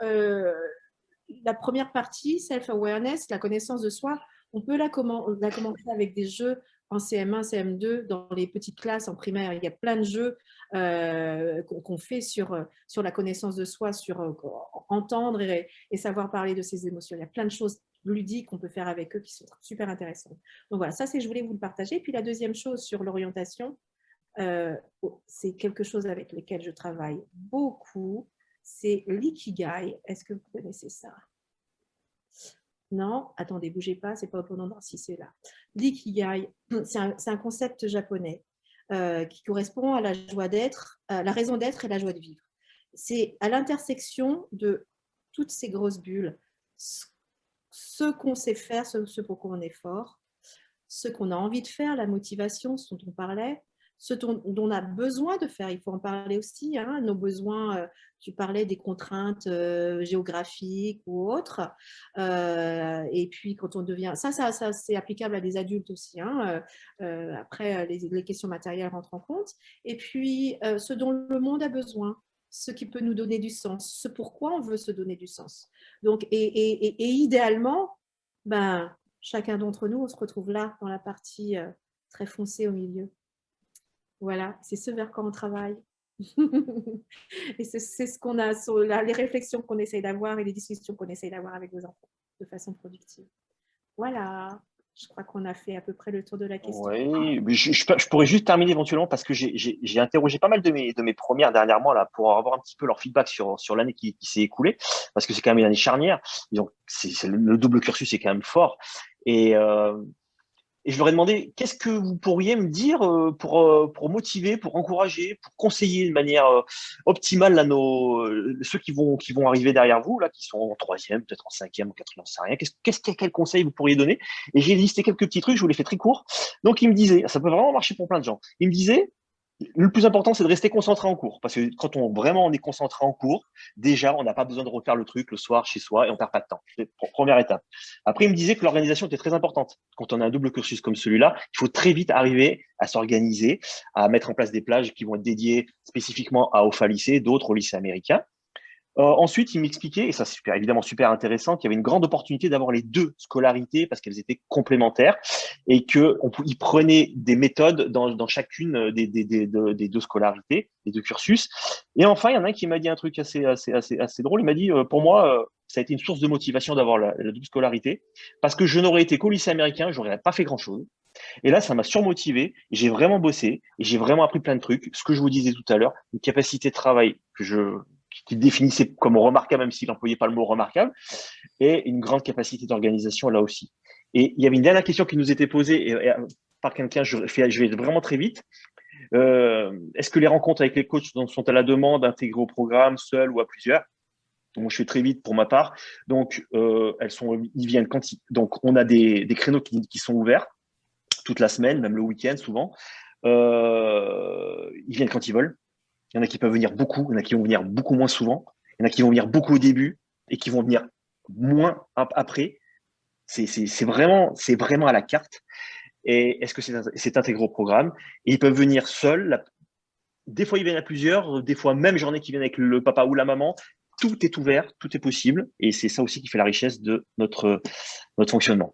Speaker 3: la première partie, self-awareness, la connaissance de soi, on peut la commencer avec des jeux en CM1, CM2, dans les petites classes en primaire. Il y a plein de jeux qu'on fait sur la connaissance de soi, sur entendre et savoir parler de ses émotions. Il y a plein de choses ludiques qu'on peut faire avec eux qui sont super intéressantes. Donc voilà, ça, je voulais vous le partager. Puis la deuxième chose sur l'orientation, c'est quelque chose avec lequel je travaille beaucoup, c'est l'ikigai. Est-ce que vous connaissez ça? Non, attendez, bougez pas, c'est pas au bon endroit si c'est là. L'ikigai, c'est un concept japonais qui correspond à la joie d'être, la raison d'être et la joie de vivre. C'est à l'intersection de toutes ces grosses bulles, ce qu'on sait faire, ce pour quoi on est fort, ce qu'on a envie de faire, la motivation, ce dont on parlait, ce dont on a besoin de faire. Il faut en parler aussi, hein, nos besoins. Tu parlais des contraintes géographiques ou autres. Et puis, quand on devient… Ça c'est applicable à des adultes aussi. Hein. Après, les questions matérielles rentrent en compte. Et puis, ce dont le monde a besoin, ce qui peut nous donner du sens, ce pourquoi on veut se donner du sens. Donc, et idéalement, ben, chacun d'entre nous, on se retrouve là, dans la partie très foncée au milieu. Voilà, c'est ce vers quoi on travaille. Et c'est ce qu'on a sur les réflexions qu'on essaye d'avoir et les discussions qu'on essaye d'avoir avec nos enfants de façon productive. Voilà, je crois qu'on a fait à peu près le tour de la question.
Speaker 2: Oui, je pourrais juste terminer éventuellement parce que j'ai interrogé pas mal de mes premières dernièrement là pour avoir un petit peu leur feedback sur l'année qui s'est écoulée, parce que c'est quand même une année charnière. Donc le double cursus est quand même fort. Et je leur ai demandé, qu'est-ce que vous pourriez me dire pour motiver, pour encourager, pour conseiller de manière optimale là, ceux qui vont arriver derrière vous, là, qui sont en 3e, peut-être en 5e, ou 4e, j'en sais rien. Quel conseil vous pourriez donner? Et j'ai listé quelques petits trucs, je vous les fais très courts. Donc, il me disait, ça peut vraiment marcher pour plein de gens. Il me disait, le plus important, c'est de rester concentré en cours. Parce que quand on est concentré en cours, déjà, on n'a pas besoin de refaire le truc le soir chez soi et on perd pas de temps. C'est la première étape. Après, il me disait que l'organisation était très importante. Quand on a un double cursus comme celui-là, il faut très vite arriver à s'organiser, à mettre en place des plages qui vont être dédiées spécifiquement à OFA lycée, d'autres au lycée américain. Ensuite, il m'expliquait, et ça c'est évidemment super intéressant, qu'il y avait une grande opportunité d'avoir les 2 scolarités parce qu'elles étaient complémentaires et qu'il prenait des méthodes dans chacune des 2 scolarités, des 2 cursus. Et enfin, il y en a un qui m'a dit un truc assez drôle. Il m'a dit, pour moi, ça a été une source de motivation d'avoir la double scolarité parce que je n'aurais été qu'au lycée américain, j'aurais pas fait grand-chose. Et là, ça m'a surmotivé. J'ai vraiment bossé et j'ai vraiment appris plein de trucs. Ce que je vous disais tout à l'heure, une capacité de travail qui définissait comme remarquable, même s'il n'employait pas le mot remarquable, et une grande capacité d'organisation là aussi. Et il y avait une dernière question qui nous était posée par quelqu'un, je vais vraiment très vite. Est-ce que les rencontres avec les coachs sont à la demande, intégrées au programme, seules ou à plusieurs? Moi, je fais très vite pour ma part. Donc, ils viennent donc, on a des créneaux qui sont ouverts toute la semaine, même le week-end souvent. Ils viennent quand ils veulent. Il y en a qui peuvent venir beaucoup, il y en a qui vont venir beaucoup moins souvent. Il y en a qui vont venir beaucoup au début et qui vont venir moins après. C'est vraiment à la carte. Et est-ce que c'est intégré au programme? Et ils peuvent venir seuls. Des fois, ils viennent à plusieurs. Des fois, même journée qu'ils viennent avec le papa ou la maman. Tout est ouvert, tout est possible. Et c'est ça aussi qui fait la richesse de notre fonctionnement.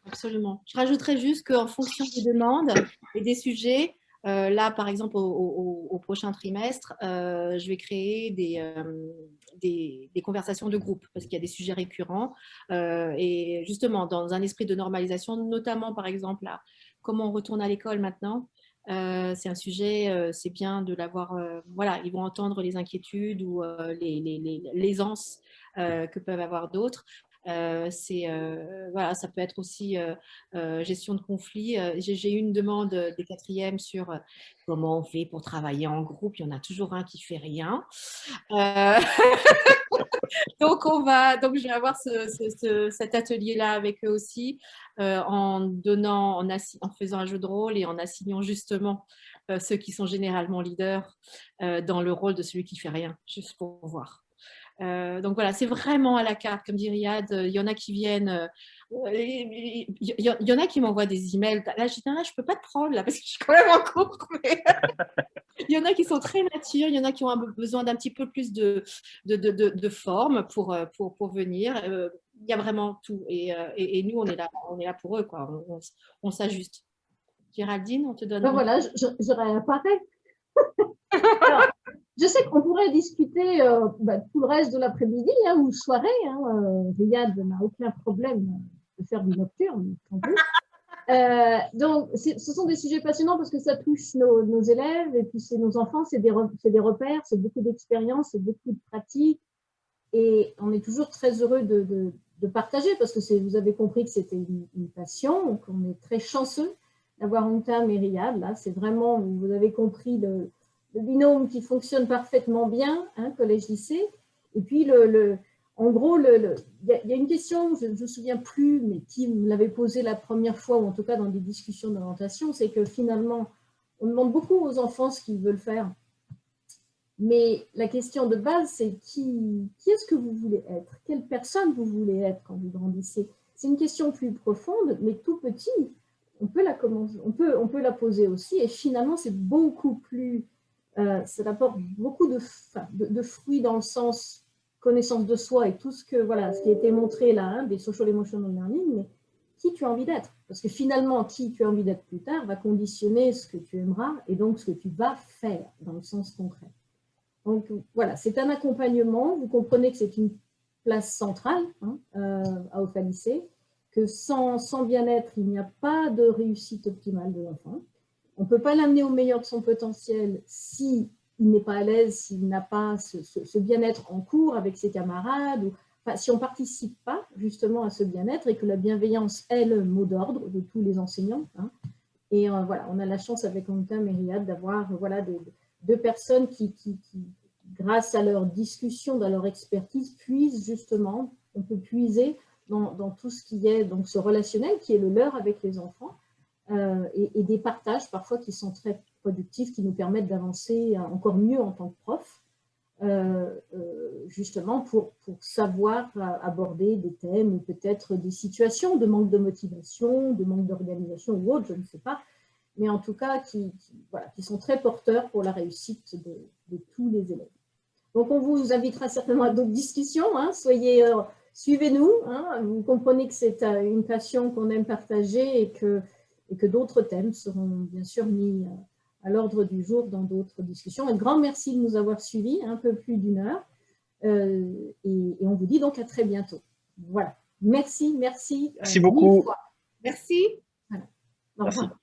Speaker 3: Absolument. Je rajouterais juste qu'en fonction des demandes et des sujets, là, par exemple, au prochain trimestre, je vais créer des conversations de groupe parce qu'il y a des sujets récurrents. Et justement, dans un esprit de normalisation, notamment, par exemple, là, comment on retourne à l'école maintenant. C'est un sujet, c'est bien de l'avoir. Voilà, ils vont entendre les inquiétudes ou l'aisance que peuvent avoir d'autres. Voilà, ça peut être aussi gestion de conflits. J'ai eu une demande des quatrièmes sur comment on fait pour travailler en groupe. Il y en a toujours un qui fait rien. Donc je vais avoir cet atelier-là avec eux aussi, en faisant un jeu de rôle et en assignant justement ceux qui sont généralement leaders dans le rôle de celui qui fait rien, juste pour voir. Donc voilà, c'est vraiment à la carte, comme dit Riyad. Il y en a qui viennent, il y en a qui m'envoient des emails. Là, je dis, là, je peux pas te prendre là parce que je suis quand même en cours. Mais il y en a qui sont très matures, il y en a qui ont besoin d'un petit peu plus de forme pour venir. Il y a vraiment tout. Et nous, on est là pour eux, quoi. On s'ajuste. Géraldine, on te donne.
Speaker 1: Ben voilà, j'aurais un pareil. Alors, je sais qu'on pourrait discuter tout le reste de l'après-midi ou soirée. Riyad n'a aucun problème de faire du nocturne. Donc, ce sont des sujets passionnants parce que ça touche nos élèves et puis c'est nos enfants, c'est des repères, c'est beaucoup d'expérience, c'est beaucoup de pratique. Et on est toujours très heureux de partager parce que vous avez compris que c'était une passion. Donc, on est très chanceux d'avoir Ountame et Riyad. Là, c'est vraiment, vous avez compris le binôme qui fonctionne parfaitement bien, collège-lycée. Et puis, en gros, il y a une question, je ne me souviens plus, mais qui me l'avait posée la première fois, ou en tout cas dans des discussions d'orientation, c'est que finalement, on demande beaucoup aux enfants ce qu'ils veulent faire. Mais la question de base, c'est qui est-ce que vous voulez être? Quelle personne vous voulez être quand vous grandissez? C'est une question plus profonde, mais tout petit, on peut la poser aussi. Et finalement, c'est beaucoup plus... ça apporte beaucoup de fruits dans le sens connaissance de soi et tout ce qui a été montré là, des social emotional learning, mais qui tu as envie d'être. Parce que finalement, qui tu as envie d'être plus tard va conditionner ce que tu aimeras et donc ce que tu vas faire dans le sens concret. Donc voilà, c'est un accompagnement. Vous comprenez que c'est une place centrale à Ofa Lycée, que sans bien-être, il n'y a pas de réussite optimale de l'enfant. On ne peut pas l'amener au meilleur de son potentiel s'il n'est pas à l'aise, s'il n'a pas ce bien-être en cours avec ses camarades, si on ne participe pas justement à ce bien-être et que la bienveillance est le mot d'ordre de tous les enseignants. Et voilà, on a la chance avec Ountame et Riyad d'avoir deux personnes qui, grâce à leur discussion, dans leur expertise, puisent justement, on peut puiser dans tout ce qui est donc ce relationnel qui est le leur avec les enfants et des partages parfois qui sont très productifs, qui nous permettent d'avancer encore mieux en tant que prof, justement pour savoir aborder des thèmes ou peut-être des situations de manque de motivation, de manque d'organisation ou autre, je ne sais pas, mais en tout cas qui sont très porteurs pour la réussite de tous les élèves. Donc, on vous invitera certainement à d'autres discussions. Suivez-nous. Vous comprenez que c'est une passion qu'on aime partager et que d'autres thèmes seront bien sûr mis à l'ordre du jour dans d'autres discussions. Un grand merci de nous avoir suivis, un peu plus d'1 heure. Et on vous dit donc à très bientôt. Voilà. Merci.
Speaker 2: Merci beaucoup.
Speaker 3: Merci.
Speaker 1: Voilà. Au revoir. Merci.